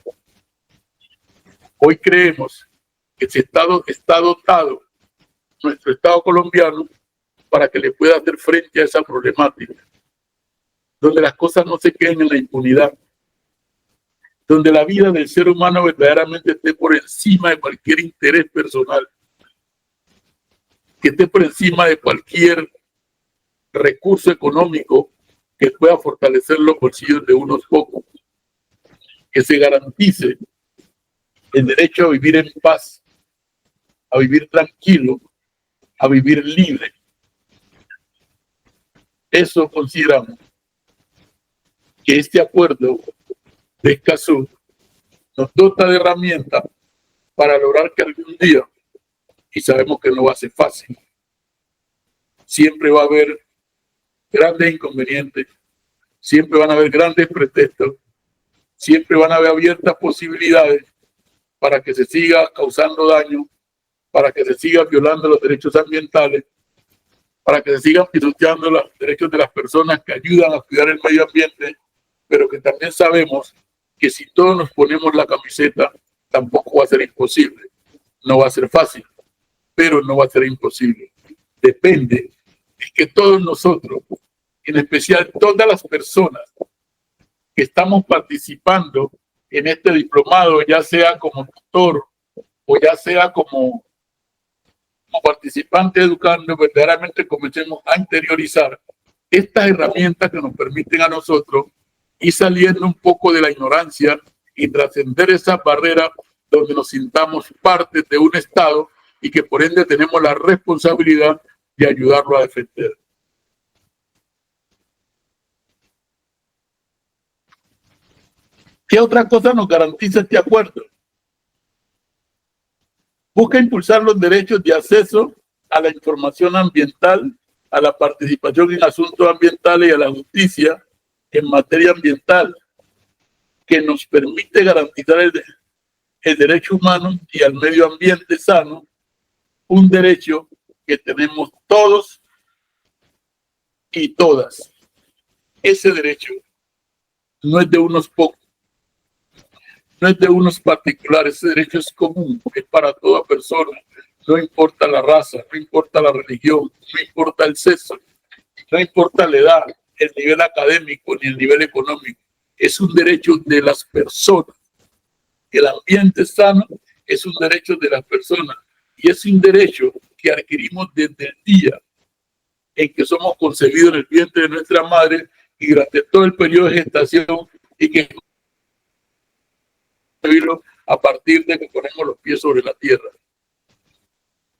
Hoy creemos que ese Estado está dotado, nuestro Estado colombiano, para que le pueda hacer frente a esa problemática, donde las cosas no se queden en la impunidad, donde la vida del ser humano verdaderamente esté por encima de cualquier interés personal, que esté por encima de cualquier recurso económico que pueda fortalecer los bolsillos de unos pocos, que se garantice el derecho a vivir en paz, a vivir tranquilo, a vivir libre. Eso consideramos que este acuerdo de Escazú nos dota de herramientas para lograr que algún día, y sabemos que no va a ser fácil, siempre va a haber grandes inconvenientes, siempre van a haber grandes pretextos, siempre van a haber abiertas posibilidades para que se siga causando daño, para que se sigan violando los derechos ambientales, para que se sigan pisoteando los derechos de las personas que ayudan a cuidar el medio ambiente, pero que también sabemos que si todos nos ponemos la camiseta, tampoco va a ser imposible. No va a ser fácil, pero no va a ser imposible. Depende de que todos nosotros, en especial todas las personas que estamos participando en este diplomado, ya sea como tutor o ya sea como participante educando, verdaderamente comencemos a interiorizar estas herramientas que nos permiten a nosotros ir saliendo un poco de la ignorancia y trascender esas barreras donde nos sintamos parte de un Estado y que por ende tenemos la responsabilidad de ayudarlo a defender. ¿Qué otra cosa nos garantiza este acuerdo? Busca impulsar los derechos de acceso a la información ambiental, a la participación en asuntos ambientales y a la justicia en materia ambiental, que nos permite garantizar el derecho humano y al medio ambiente sano, un derecho que tenemos todos y todas. Ese derecho no es de unos pocos, no es de unos particulares, ese derecho es común, es para toda persona, no importa la raza, no importa la religión, no importa el sexo, no importa la edad, el nivel académico ni el nivel económico, es un derecho de las personas. El ambiente sano es un derecho de las personas y es un derecho que adquirimos desde el día en que somos concebidos en el vientre de nuestra madre y durante todo el periodo de gestación y que a partir de que ponemos los pies sobre la tierra.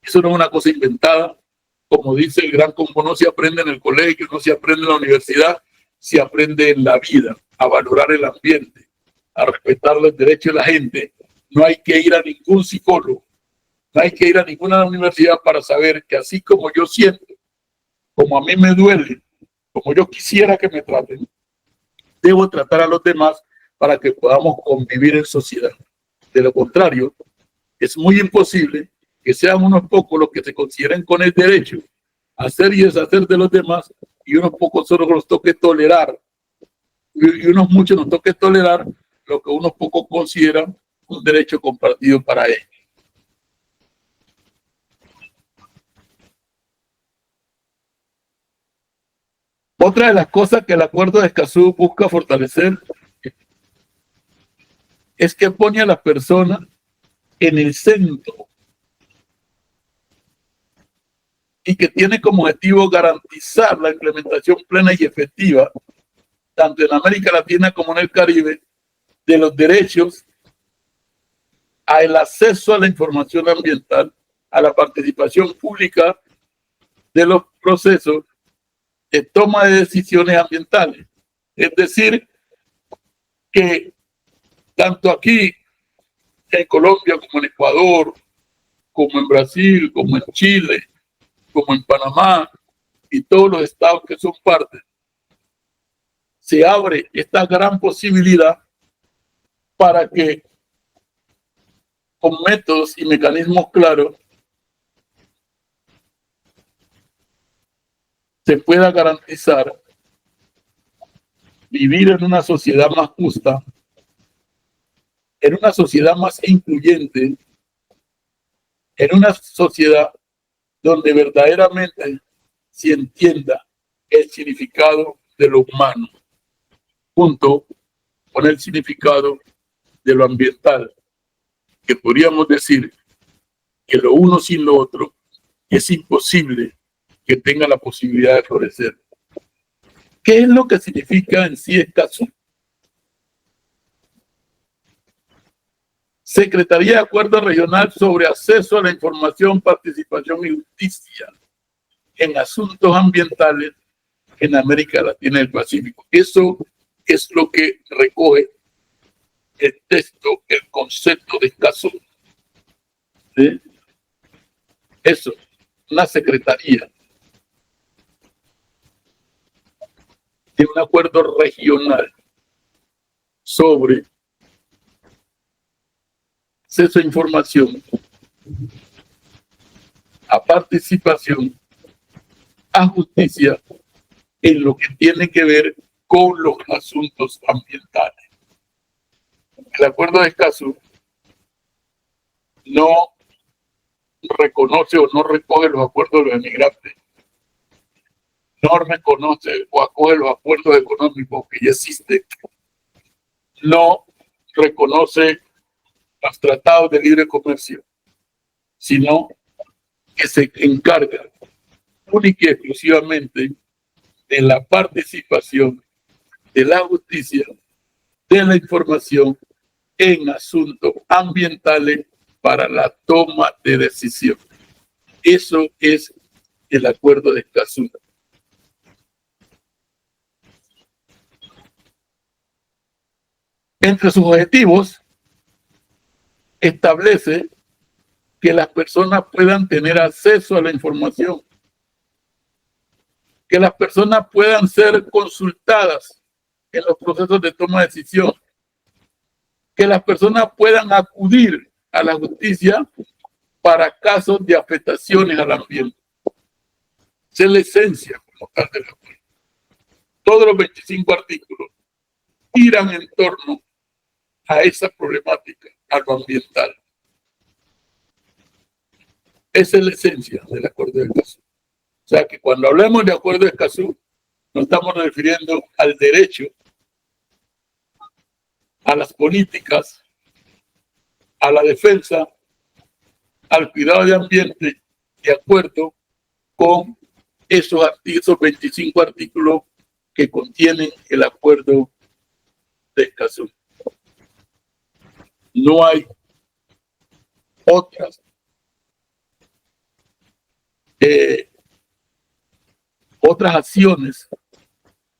Eso no es una cosa inventada. Como dice el gran combo, no se aprende en el colegio, no se aprende en la universidad, se aprende en la vida, a valorar el ambiente, a respetar los derechos de la gente. No hay que ir a ningún psicólogo, no hay que ir a ninguna universidad para saber que así como yo siento, como a mí me duele, como yo quisiera que me traten, debo tratar a los demás para que podamos convivir en sociedad. De lo contrario, es muy imposible que sean unos pocos los que se consideren con el derecho a hacer y deshacer de los demás y unos pocos solo nos toque tolerar y unos muchos nos toque tolerar lo que unos pocos consideran un derecho compartido para ellos. Otra de las cosas que el Acuerdo de Escazú busca fortalecer es que pone a las personas en el centro y que tiene como objetivo garantizar la implementación plena y efectiva, tanto en América Latina como en el Caribe, de los derechos al acceso a la información ambiental, a la participación pública de los procesos de toma de decisiones ambientales. Es decir, que tanto aquí en Colombia como en Ecuador, como en Brasil, como en Chile, como en Panamá y todos los estados que son parte, se abre esta gran posibilidad para que con métodos y mecanismos claros se pueda garantizar vivir en una sociedad más justa, en una sociedad más incluyente, en una sociedad donde verdaderamente se entienda el significado de lo humano, junto con el significado de lo ambiental, que podríamos decir que lo uno sin lo otro y es imposible que tenga la posibilidad de florecer. ¿Qué es lo que significa en sí Escazú? Secretaría de Acuerdo Regional sobre Acceso a la Información, Participación y Justicia en Asuntos Ambientales en América Latina y el Pacífico. Eso es lo que recoge el texto, el concepto de Escazú. ¿Sí? Eso, una secretaría de un acuerdo regional sobre acceso a información, a participación, a justicia en lo que tiene que ver con los asuntos ambientales. El acuerdo de Escazú no reconoce o no recoge los acuerdos de los emigrantes, no reconoce o acoge los acuerdos económicos que ya existen, no reconoce los tratados de libre comercio, sino que se encarga única y exclusivamente de la participación, de la justicia, de la información en asuntos ambientales para la toma de decisión. Eso es el acuerdo de Escazú. Entre sus objetivos, establece que las personas puedan tener acceso a la información, que las personas puedan ser consultadas en los procesos de toma de decisión, que las personas puedan acudir a la justicia para casos de afectaciones al ambiente. Esa es la esencia como tal del acuerdo. Todos los 25 artículos giran en torno a esa problemática, a lo ambiental. Esa es la esencia del acuerdo de Escazú. O sea que cuando hablamos de acuerdo de Escazú, nos estamos refiriendo al derecho, a las políticas, a la defensa, al cuidado del ambiente, de acuerdo con esos 25 artículos que contienen el acuerdo de Escazú. No hay otras acciones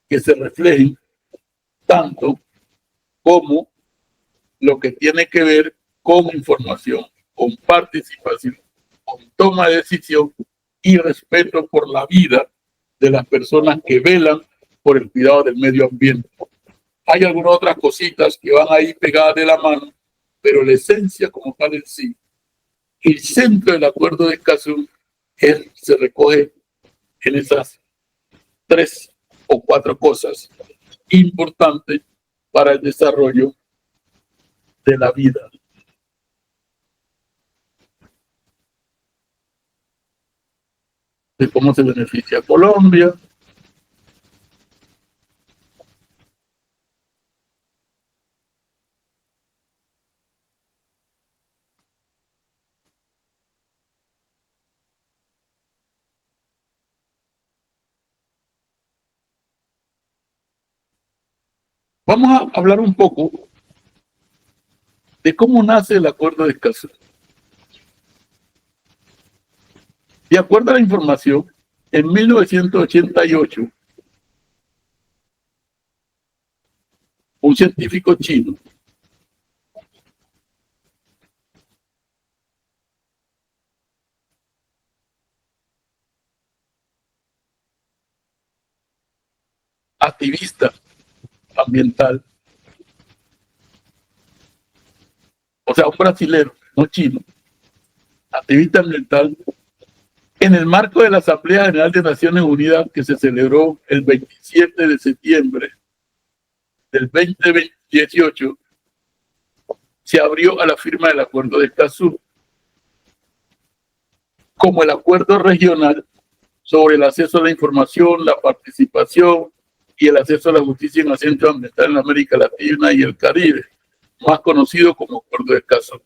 que se reflejen tanto como lo que tiene que ver con información, con participación, con toma de decisión y respeto por la vida de las personas que velan por el cuidado del medio ambiente. Hay algunas otras cositas que van ahí pegadas de la mano, pero la esencia como tal en sí, el centro del acuerdo de Escazú, se recoge en esas 3 o 4 cosas importantes para el desarrollo de la vida. De cómo se beneficia a Colombia. Vamos a hablar un poco de cómo nace el acuerdo de Escazú. De acuerdo a la información, en 1988, un científico chino activista ambiental, o sea, un brasilero, no chino, activista ambiental, en el marco de la Asamblea General de Naciones Unidas que se celebró el 27 de septiembre del 2018, se abrió a la firma del acuerdo de Escazú como el acuerdo regional sobre el acceso a la información, la participación y el acceso a la justicia en asuntos ambientales en América Latina y el Caribe, más conocido como Acuerdo de Escazú.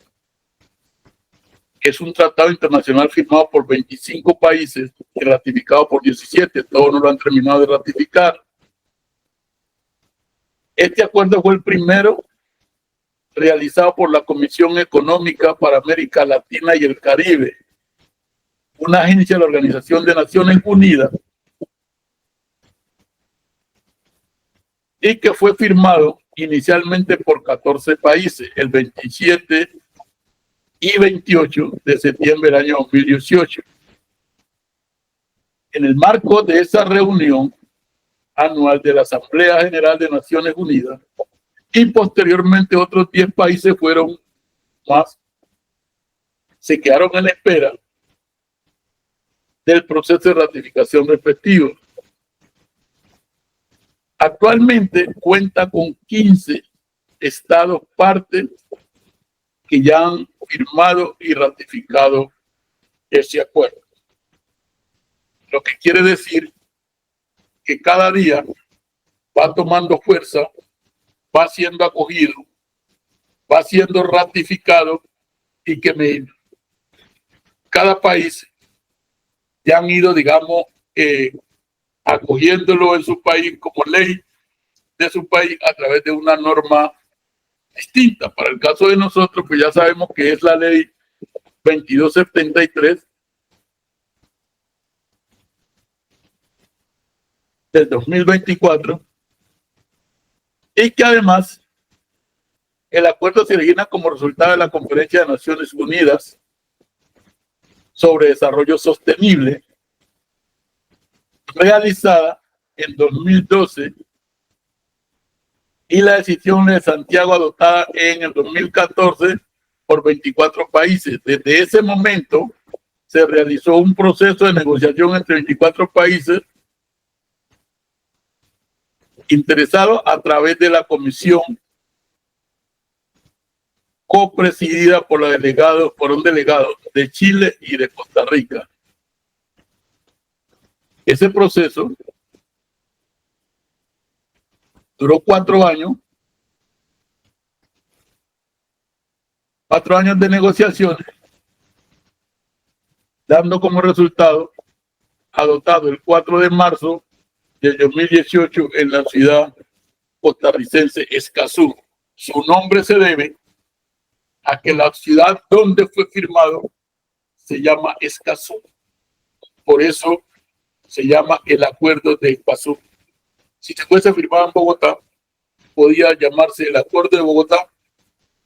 Es un tratado internacional firmado por 25 países y ratificado por 17. Todos no lo han terminado de ratificar. Este acuerdo fue el primero realizado por la Comisión Económica para América Latina y el Caribe, una agencia de la Organización de Naciones Unidas, y que fue firmado inicialmente por 14 países, el 27 y 28 de septiembre del año 2018. En el marco de esa reunión anual de la Asamblea General de Naciones Unidas, y posteriormente otros 10 países fueron más, se quedaron en espera del proceso de ratificación respectivo. Actualmente cuenta con 15 estados partes que ya han firmado y ratificado ese acuerdo. Lo que quiere decir que cada día va tomando fuerza, va siendo acogido, va siendo ratificado, y que cada país ya han ido, digamos, acogiéndolo en su país como ley de su país a través de una norma distinta. Para el caso de nosotros, pues ya sabemos que es la ley 2273 del 2024, y que además el acuerdo se origina como resultado de la Conferencia de Naciones Unidas sobre Desarrollo Sostenible, realizada en 2012, y la decisión de Santiago adoptada en el 2014 por 24 países. Desde ese momento se realizó un proceso de negociación entre 24 países interesados a través de la comisión copresidida por un delegado de Chile y de Costa Rica. Ese proceso duró 4 años, 4 años de negociaciones, dando como resultado adoptado el 4 de marzo del 2018 en la ciudad costarricense Escazú. Su nombre se debe a que la ciudad donde fue firmado se llama Escazú. Por eso se llama el Acuerdo de Escazú. Si se fuese firmado en Bogotá, podía llamarse el Acuerdo de Bogotá.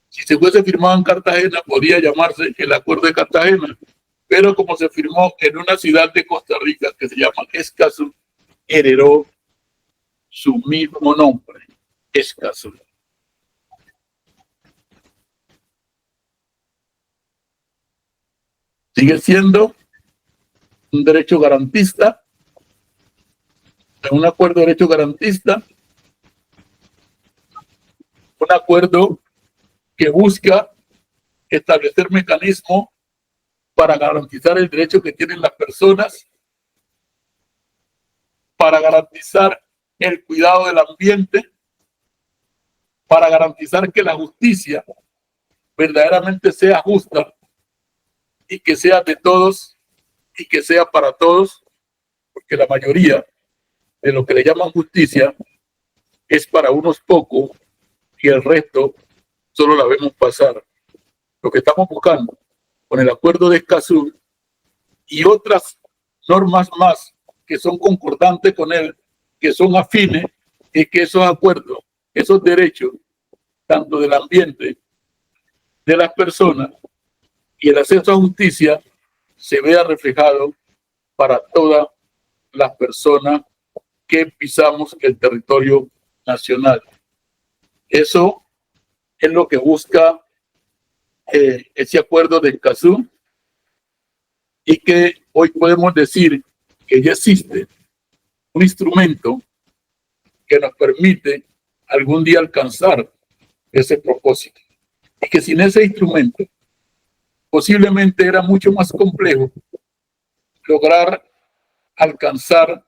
Si se fuese firmado en Cartagena, podía llamarse el Acuerdo de Cartagena. Pero como se firmó en una ciudad de Costa Rica que se llama Escazú, heredó su mismo nombre, Escazú. Sigue siendo un derecho garantista, un acuerdo de derecho garantista, un acuerdo que busca establecer mecanismos para garantizar el derecho que tienen las personas, para garantizar el cuidado del ambiente, para garantizar que la justicia verdaderamente sea justa y que sea de todos y que sea para todos, porque la mayoría de lo que le llaman justicia es para unos pocos y el resto solo la vemos pasar. Lo que estamos buscando con el Acuerdo de Escazú y otras normas más que son concordantes con él, que son afines, es que esos acuerdos, esos derechos, tanto del ambiente, de las personas y el acceso a justicia, se vea reflejado para todas las personas que pisamos el territorio nacional. Eso es lo que busca ese acuerdo de Escazú, y que hoy podemos decir que ya existe un instrumento que nos permite algún día alcanzar ese propósito, y que sin ese instrumento posiblemente era mucho más complejo lograr alcanzar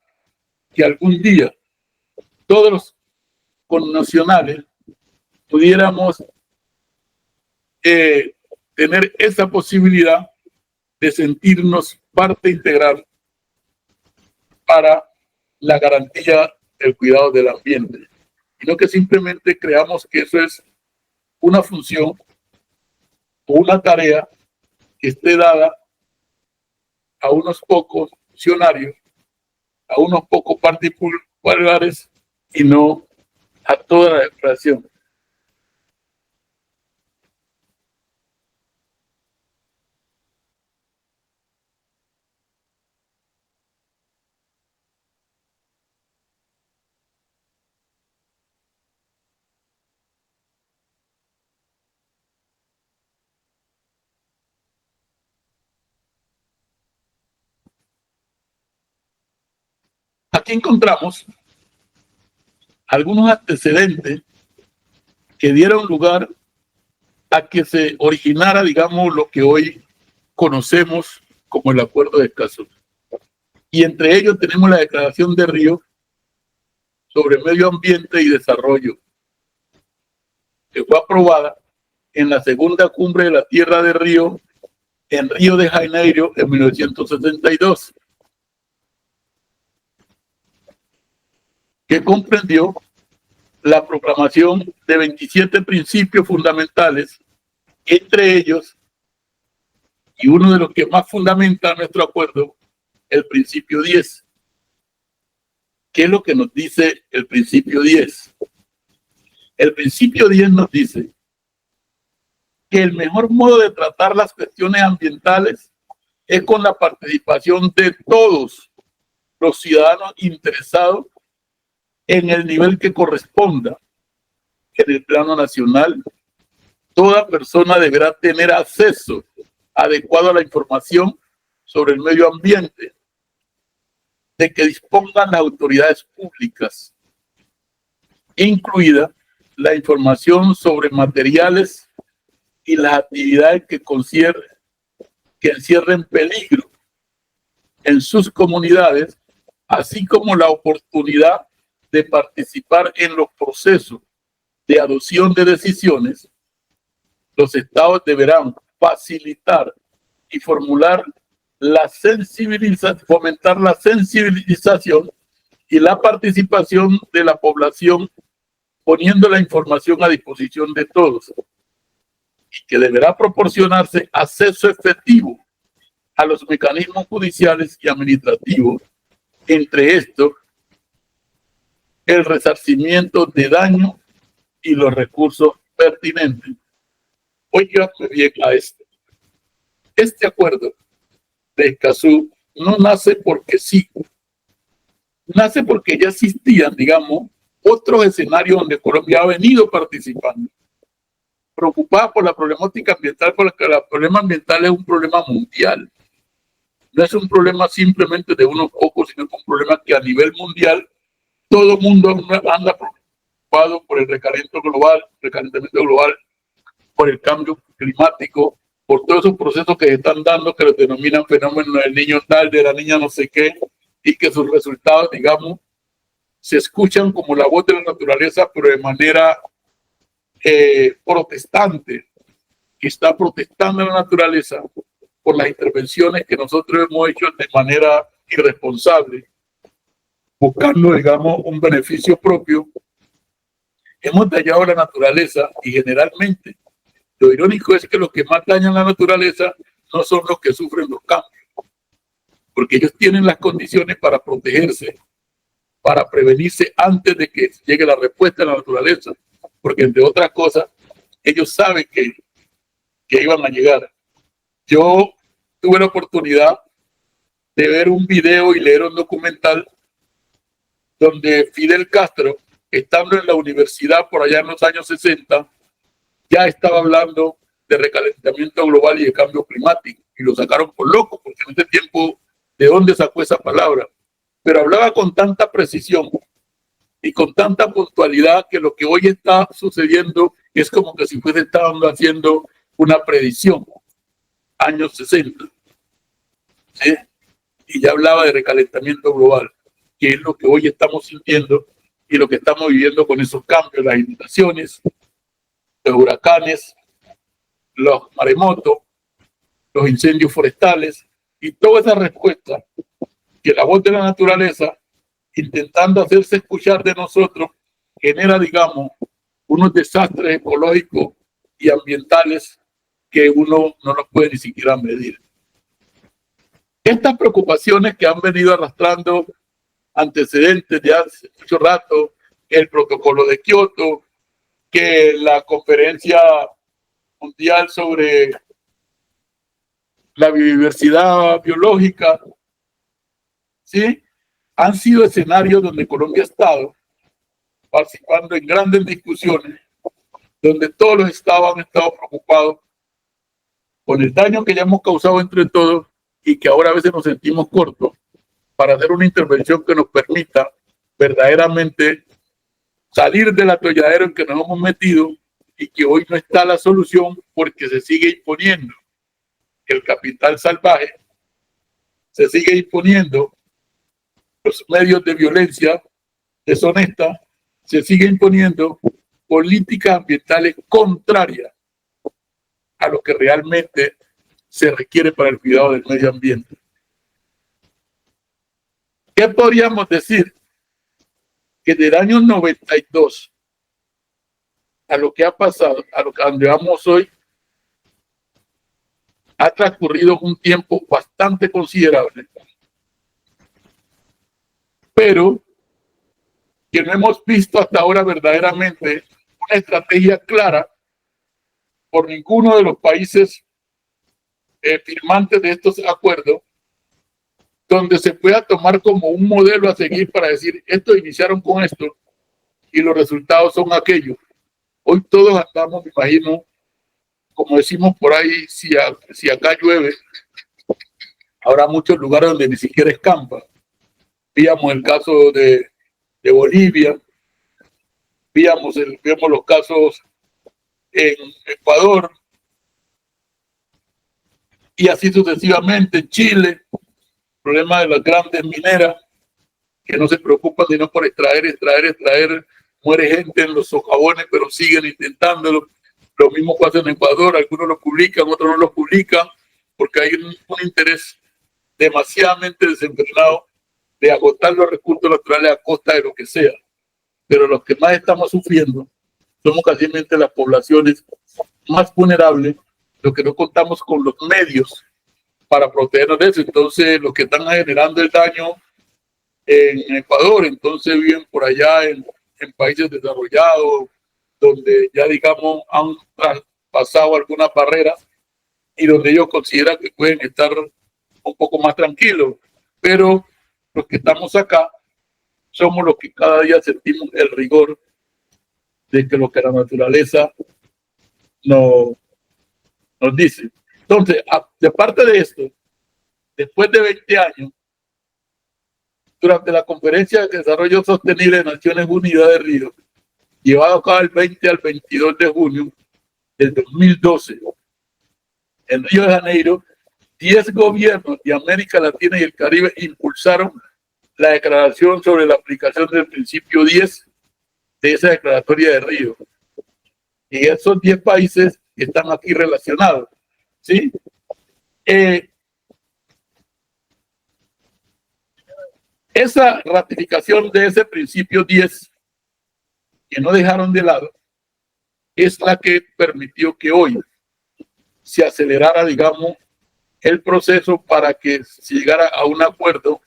que algún día todos los connacionales pudiéramos tener esa posibilidad de sentirnos parte integral para la garantía del cuidado del ambiente, sino que simplemente creamos que eso es una función o una tarea que esté dada a unos pocos funcionarios, a unos pocos particulares y no a toda la población. Aquí encontramos algunos antecedentes que dieron lugar a que se originara, digamos, lo que hoy conocemos como el Acuerdo de Escazú. Y entre ellos tenemos la Declaración de Río sobre Medio Ambiente y Desarrollo, que fue aprobada en la segunda cumbre de la Tierra de Río, en Río de Janeiro, en 1962, que comprendió la proclamación de 27 principios fundamentales, entre ellos, y uno de los que más fundamenta nuestro acuerdo, el principio 10. ¿Qué es lo que nos dice el principio 10? El principio 10 nos dice que el mejor modo de tratar las cuestiones ambientales es con la participación de todos los ciudadanos interesados en el nivel que corresponda. En el plano nacional, toda persona deberá tener acceso adecuado a la información sobre el medio ambiente de que dispongan las autoridades públicas, incluida la información sobre materiales y las actividades que encierren peligro en sus comunidades, así como la oportunidad de participar en los procesos de adopción de decisiones. Los estados deberán facilitar y fomentar la sensibilización y la participación de la población, poniendo la información a disposición de todos, y que deberá proporcionarse acceso efectivo a los mecanismos judiciales y administrativos, entre estos el resarcimiento de daño y los recursos pertinentes. Oiga bien a esto. Este acuerdo de Escazú no nace porque sí, nace porque ya existían, digamos, otros escenarios donde Colombia ha venido participando, preocupada por la problemática ambiental, porque el problema ambiental es un problema mundial. No es un problema simplemente de unos pocos, sino que es un problema que a nivel mundial todo el mundo anda preocupado por el recalentamiento global, por el cambio climático, por todos esos procesos que se están dando, que los denominan fenómenos del niño tal, de la niña no sé qué, y que sus resultados, digamos, se escuchan como la voz de la naturaleza, pero de manera protestante, que está protestando a la naturaleza por las intervenciones que nosotros hemos hecho de manera irresponsable, buscando, digamos, un beneficio propio. Hemos dañado la naturaleza y generalmente lo irónico es que los que más dañan la naturaleza no son los que sufren los cambios, porque ellos tienen las condiciones para protegerse, para prevenirse antes de que llegue la respuesta de la naturaleza, porque entre otras cosas, ellos saben que iban a llegar. Yo tuve la oportunidad de ver un video y leer un documental donde Fidel Castro, estando en la universidad por allá en los años 60, ya estaba hablando de recalentamiento global y de cambio climático, y lo sacaron por loco, porque en ese tiempo, ¿de dónde sacó esa palabra? Pero hablaba con tanta precisión y con tanta puntualidad que lo que hoy está sucediendo es como que si fuese estando haciendo una predicción, años 60. ¿Sí? Y ya hablaba de recalentamiento global, que es lo que hoy estamos sintiendo y lo que estamos viviendo con esos cambios, las inundaciones, los huracanes, los maremotos, los incendios forestales y toda esa respuesta que la voz de la naturaleza, intentando hacerse escuchar de nosotros, genera, digamos, unos desastres ecológicos y ambientales que uno no los puede ni siquiera medir. Estas preocupaciones que han venido arrastrando antecedentes de hace mucho rato, el protocolo de Kioto, que la conferencia mundial sobre la biodiversidad biológica, ¿sí? Han sido escenarios donde Colombia ha estado participando en grandes discusiones, donde todos los estados han estado preocupados con el daño que ya hemos causado entre todos y que ahora a veces nos sentimos cortos para hacer una intervención que nos permita verdaderamente salir del atolladero en que nos hemos metido y que hoy no está la solución porque se sigue imponiendo el capital salvaje, se sigue imponiendo los medios de violencia deshonesta, se sigue imponiendo políticas ambientales contrarias a lo que realmente se requiere para el cuidado del medio ambiente. ¿Qué podríamos decir? Que del año 92 a lo que ha pasado, a lo que donde vamos hoy, ha transcurrido un tiempo bastante considerable, pero que no hemos visto hasta ahora verdaderamente una estrategia clara por ninguno de los países firmantes de estos acuerdos, donde se pueda tomar como un modelo a seguir para decir, esto iniciaron con esto y los resultados son aquellos. Hoy todos andamos, me imagino, como decimos por ahí, si acá llueve, habrá muchos lugares donde ni siquiera escampa. Víamos el caso de Bolivia, víamos los casos en Ecuador, y así sucesivamente en Chile, problema de las grandes mineras, que no se preocupan sino por extraer, muere gente en los socavones, pero siguen intentándolo. Lo mismo pasa en Ecuador, algunos lo publican, otros no lo publican, porque hay un interés demasiadamente desenfrenado de agotar los recursos naturales a costa de lo que sea. Pero los que más estamos sufriendo somos casi las poblaciones más vulnerables, los que no contamos con los medios para protegernos de eso. Entonces, los que están generando el daño en Ecuador, entonces viven por allá en países desarrollados, donde ya, digamos, han pasado algunas barreras y donde ellos consideran que pueden estar un poco más tranquilos. Pero los que estamos acá somos los que cada día sentimos el rigor de que lo que la naturaleza nos dice. Entonces, de parte de esto, después de 20 años, durante la Conferencia de Desarrollo Sostenible de Naciones Unidas de Río, llevado a cabo el 20 al 22 de junio del 2012, en Río de Janeiro, 10 gobiernos de América Latina y el Caribe impulsaron la declaración sobre la aplicación del principio 10 de esa declaratoria de Río. Y esos 10 países están aquí relacionados, ¿sí? Esa ratificación de ese principio 10, que no dejaron de lado, es la que permitió que hoy se acelerara, digamos, el proceso para que se llegara a un acuerdo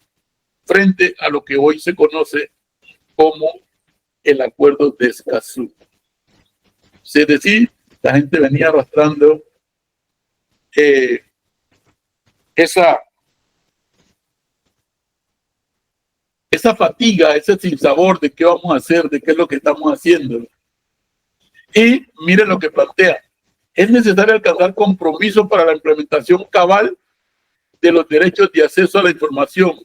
frente a lo que hoy se conoce como el acuerdo de Escazú. Es decir, la gente venía arrastrando esa fatiga, ese sinsabor de qué vamos a hacer, de qué es lo que estamos haciendo. Y mire lo que plantea. Es necesario alcanzar compromisos para la implementación cabal de los derechos de acceso a la información,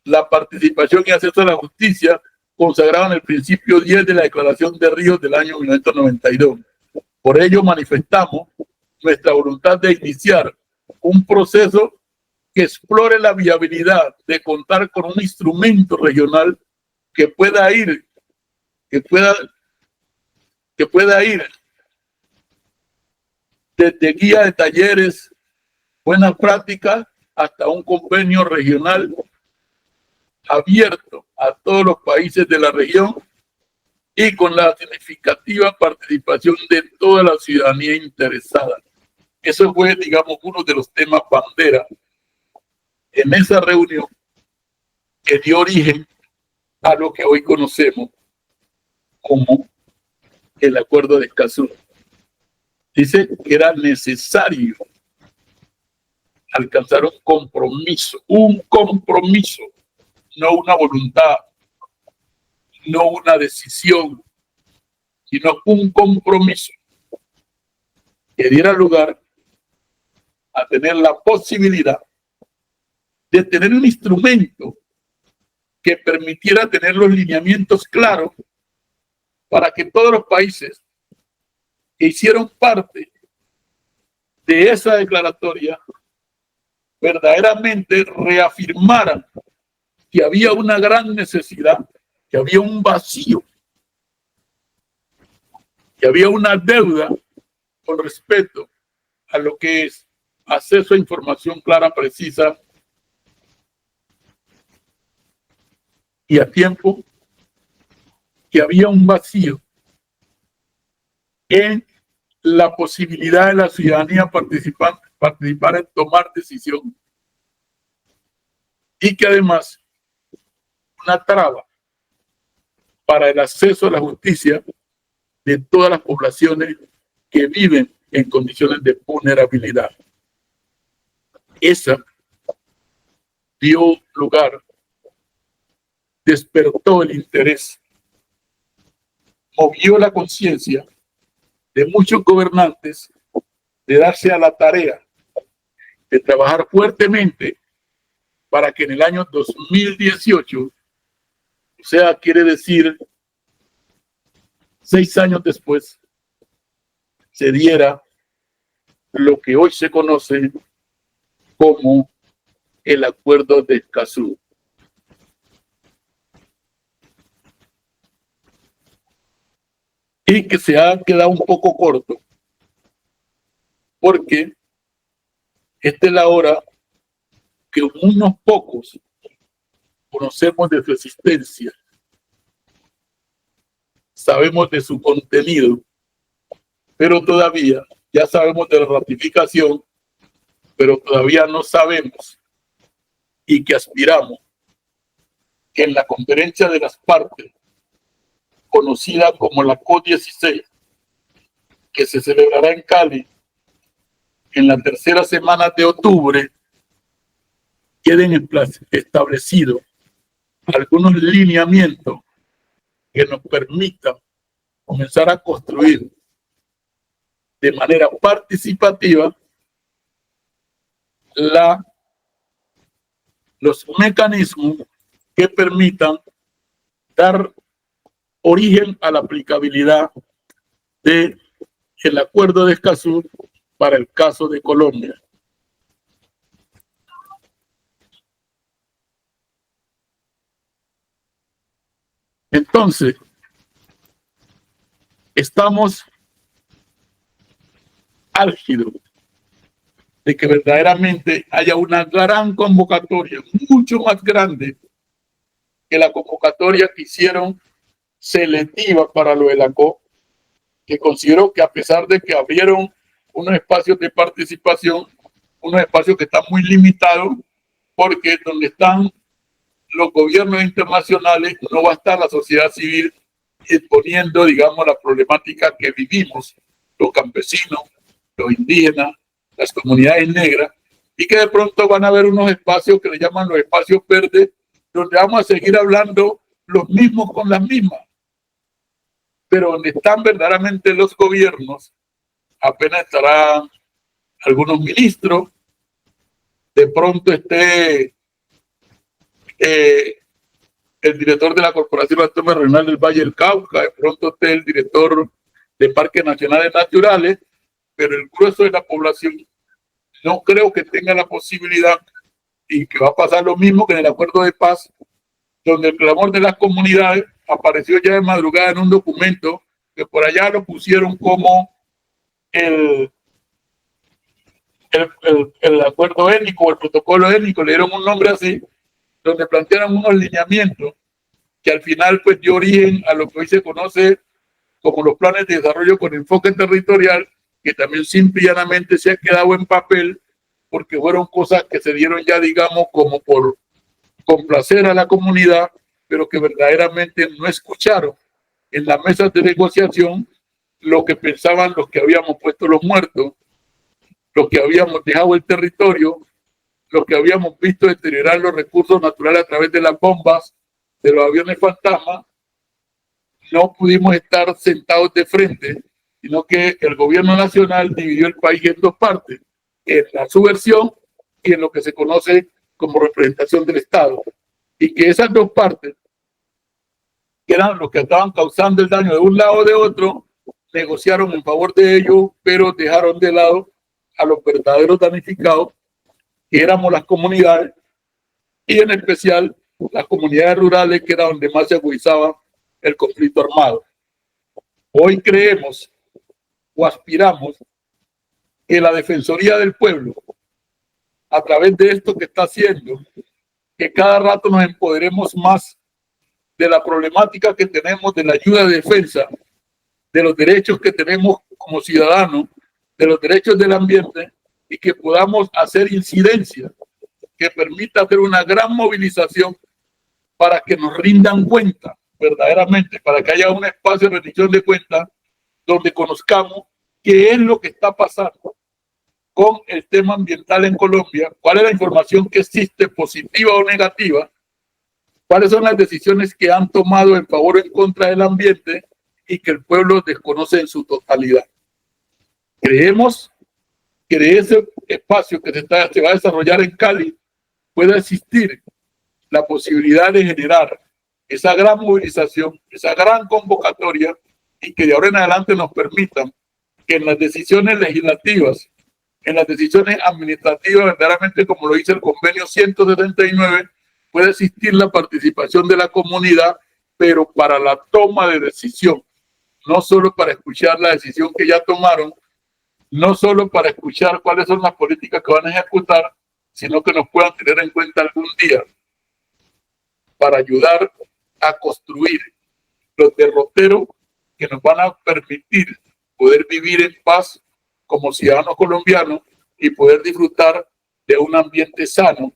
la participación y acceso a la justicia, consagrado en el principio 10 de la Declaración de Río del año 1992. Por ello manifestamos nuestra voluntad de iniciar un proceso que explore la viabilidad de contar con un instrumento regional que pueda ir desde guía de talleres buenas prácticas hasta un convenio regional abierto a todos los países de la región y con la significativa participación de toda la ciudadanía interesada. Eso fue, digamos, uno de los temas bandera en esa reunión que dio origen a lo que hoy conocemos como el Acuerdo de Escazú. Dice que era necesario alcanzar un compromiso, no una voluntad, no una decisión, sino un compromiso que diera lugar a tener la posibilidad de tener un instrumento que permitiera tener los lineamientos claros para que todos los países que hicieron parte de esa declaratoria verdaderamente reafirmaran que había una gran necesidad, que había un vacío, que había una deuda con respecto a lo que es acceso a información clara, precisa y a tiempo, que había un vacío en la posibilidad de la ciudadanía participar en tomar decisión y que además una traba para el acceso a la justicia de todas las poblaciones que viven en condiciones de vulnerabilidad. Esa dio lugar, despertó el interés, movió la conciencia de muchos gobernantes de darse a la tarea de trabajar fuertemente para que en el año 2018, o sea, quiere decir 6 años después, se diera lo que hoy se conoce como el Acuerdo de Escazú. Y que se ha quedado un poco corto, porque esta es la hora que unos pocos conocemos de su existencia, sabemos de su contenido, pero todavía ya sabemos de la ratificación, pero todavía no sabemos y que aspiramos que en la conferencia de las partes, conocida como la COP16, que se celebrará en Cali en la tercera semana de octubre, queden establecidos algunos lineamientos que nos permitan comenzar a construir de manera participativa los mecanismos que permitan dar origen a la aplicabilidad del Acuerdo de Escazú para el caso de Colombia. Entonces, estamos álgidos de que verdaderamente haya una gran convocatoria, mucho más grande que la convocatoria que hicieron selectiva para lo de la COP, que considero que a pesar de que abrieron unos espacios de participación, unos espacios que están muy limitados, porque donde están los gobiernos internacionales no va a estar la sociedad civil exponiendo, digamos, la problemática que vivimos, los campesinos, los indígenas, las comunidades negras, y que de pronto van a haber unos espacios que le llaman los espacios verdes, donde vamos a seguir hablando los mismos con las mismas, pero donde están verdaderamente los gobiernos, apenas estarán algunos ministros, de pronto esté el director de la Corporación Autónoma Regional del Valle del Cauca, de pronto esté el director de Parques Nacionales Naturales, pero el grueso de la población no creo que tenga la posibilidad, y que va a pasar lo mismo que en el Acuerdo de Paz, donde el clamor de las comunidades apareció ya de madrugada en un documento que por allá lo pusieron como el acuerdo étnico o el protocolo étnico, le dieron un nombre así, donde plantearon unos lineamientos que al final pues dio origen a lo que hoy se conoce como los planes de desarrollo con enfoque territorial, que también simple y llanamente se ha quedado en papel porque fueron cosas que se dieron ya, digamos, como por complacer a la comunidad, pero que verdaderamente no escucharon en las mesas de negociación lo que pensaban los que habíamos puesto los muertos, los que habíamos dejado el territorio, los que habíamos visto deteriorar los recursos naturales a través de las bombas, de los aviones fantasma. No pudimos estar sentados de frente, sino que el gobierno nacional dividió el país en dos partes, en la subversión y en lo que se conoce como representación del Estado. Y que esas dos partes, que eran los que estaban causando el daño de un lado o de otro, negociaron en favor de ellos, pero dejaron de lado a los verdaderos damnificados, que éramos las comunidades, y en especial las comunidades rurales, que era donde más se agudizaba el conflicto armado. Hoy creemos o aspiramos que la Defensoría del Pueblo, a través de esto que está haciendo, que cada rato nos empoderemos más de la problemática que tenemos, de la ayuda de defensa, de los derechos que tenemos como ciudadanos, de los derechos del ambiente, y que podamos hacer incidencia que permita hacer una gran movilización para que nos rindan cuenta verdaderamente, para que haya un espacio de rendición de cuentas donde conozcamos qué es lo que está pasando con el tema ambiental en Colombia, cuál es la información que existe, positiva o negativa, cuáles son las decisiones que han tomado en favor o en contra del ambiente y que el pueblo desconoce en su totalidad. Creemos que de ese espacio que se va a desarrollar en Cali pueda existir la posibilidad de generar esa gran movilización, esa gran convocatoria, y que de ahora en adelante nos permitan que en las decisiones legislativas, en las decisiones administrativas, verdaderamente como lo dice el convenio 179, puede existir la participación de la comunidad, pero para la toma de decisión, no solo para escuchar la decisión que ya tomaron, no solo para escuchar cuáles son las políticas que van a ejecutar, sino que nos puedan tener en cuenta algún día para ayudar a construir los derroteros que nos van a permitir poder vivir en paz como ciudadanos colombianos y poder disfrutar de un ambiente sano,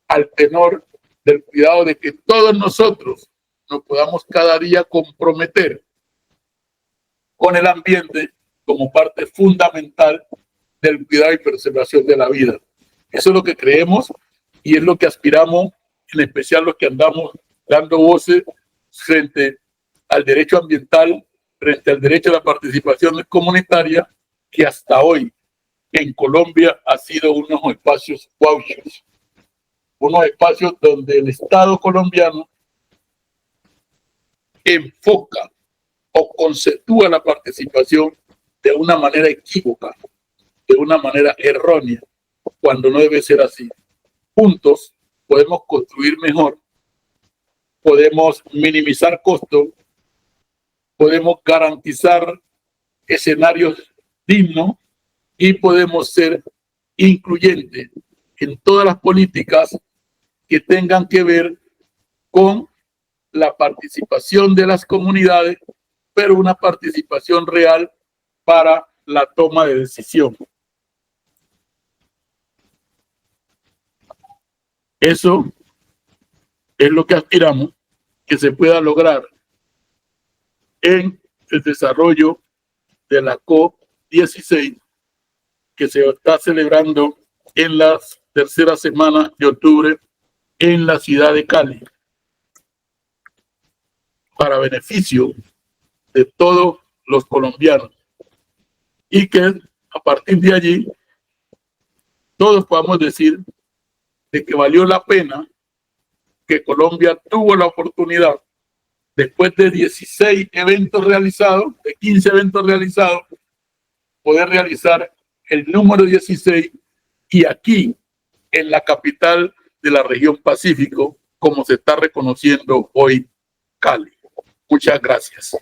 al tenor del cuidado de que todos nosotros nos podamos cada día comprometer con el ambiente como parte fundamental del cuidado y preservación de la vida. Eso es lo que creemos y es lo que aspiramos, en especial los que andamos dando voces frente al derecho ambiental, frente al derecho a la participación comunitaria, que hasta hoy en Colombia ha sido unos espacios vouchers, unos espacios donde el Estado colombiano enfoca o conceptúa la participación de una manera equívoca, de una manera errónea, cuando no debe ser así. Juntos podemos construir mejor, podemos minimizar costos, podemos garantizar escenarios dignos y podemos ser incluyentes en todas las políticas que tengan que ver con la participación de las comunidades, pero una participación real para la toma de decisión. Eso es lo que aspiramos que se pueda lograr en el desarrollo de la COP16, que se está celebrando en la tercera semana de octubre en la ciudad de Cali, para beneficio de todos los colombianos, y que a partir de allí todos podamos decir de que valió la pena, que Colombia tuvo la oportunidad, después de 16 eventos realizados, de 15 eventos realizados, poder realizar el número 16, y aquí en la capital de la región Pacífico, como se está reconociendo hoy Cali. Muchas gracias.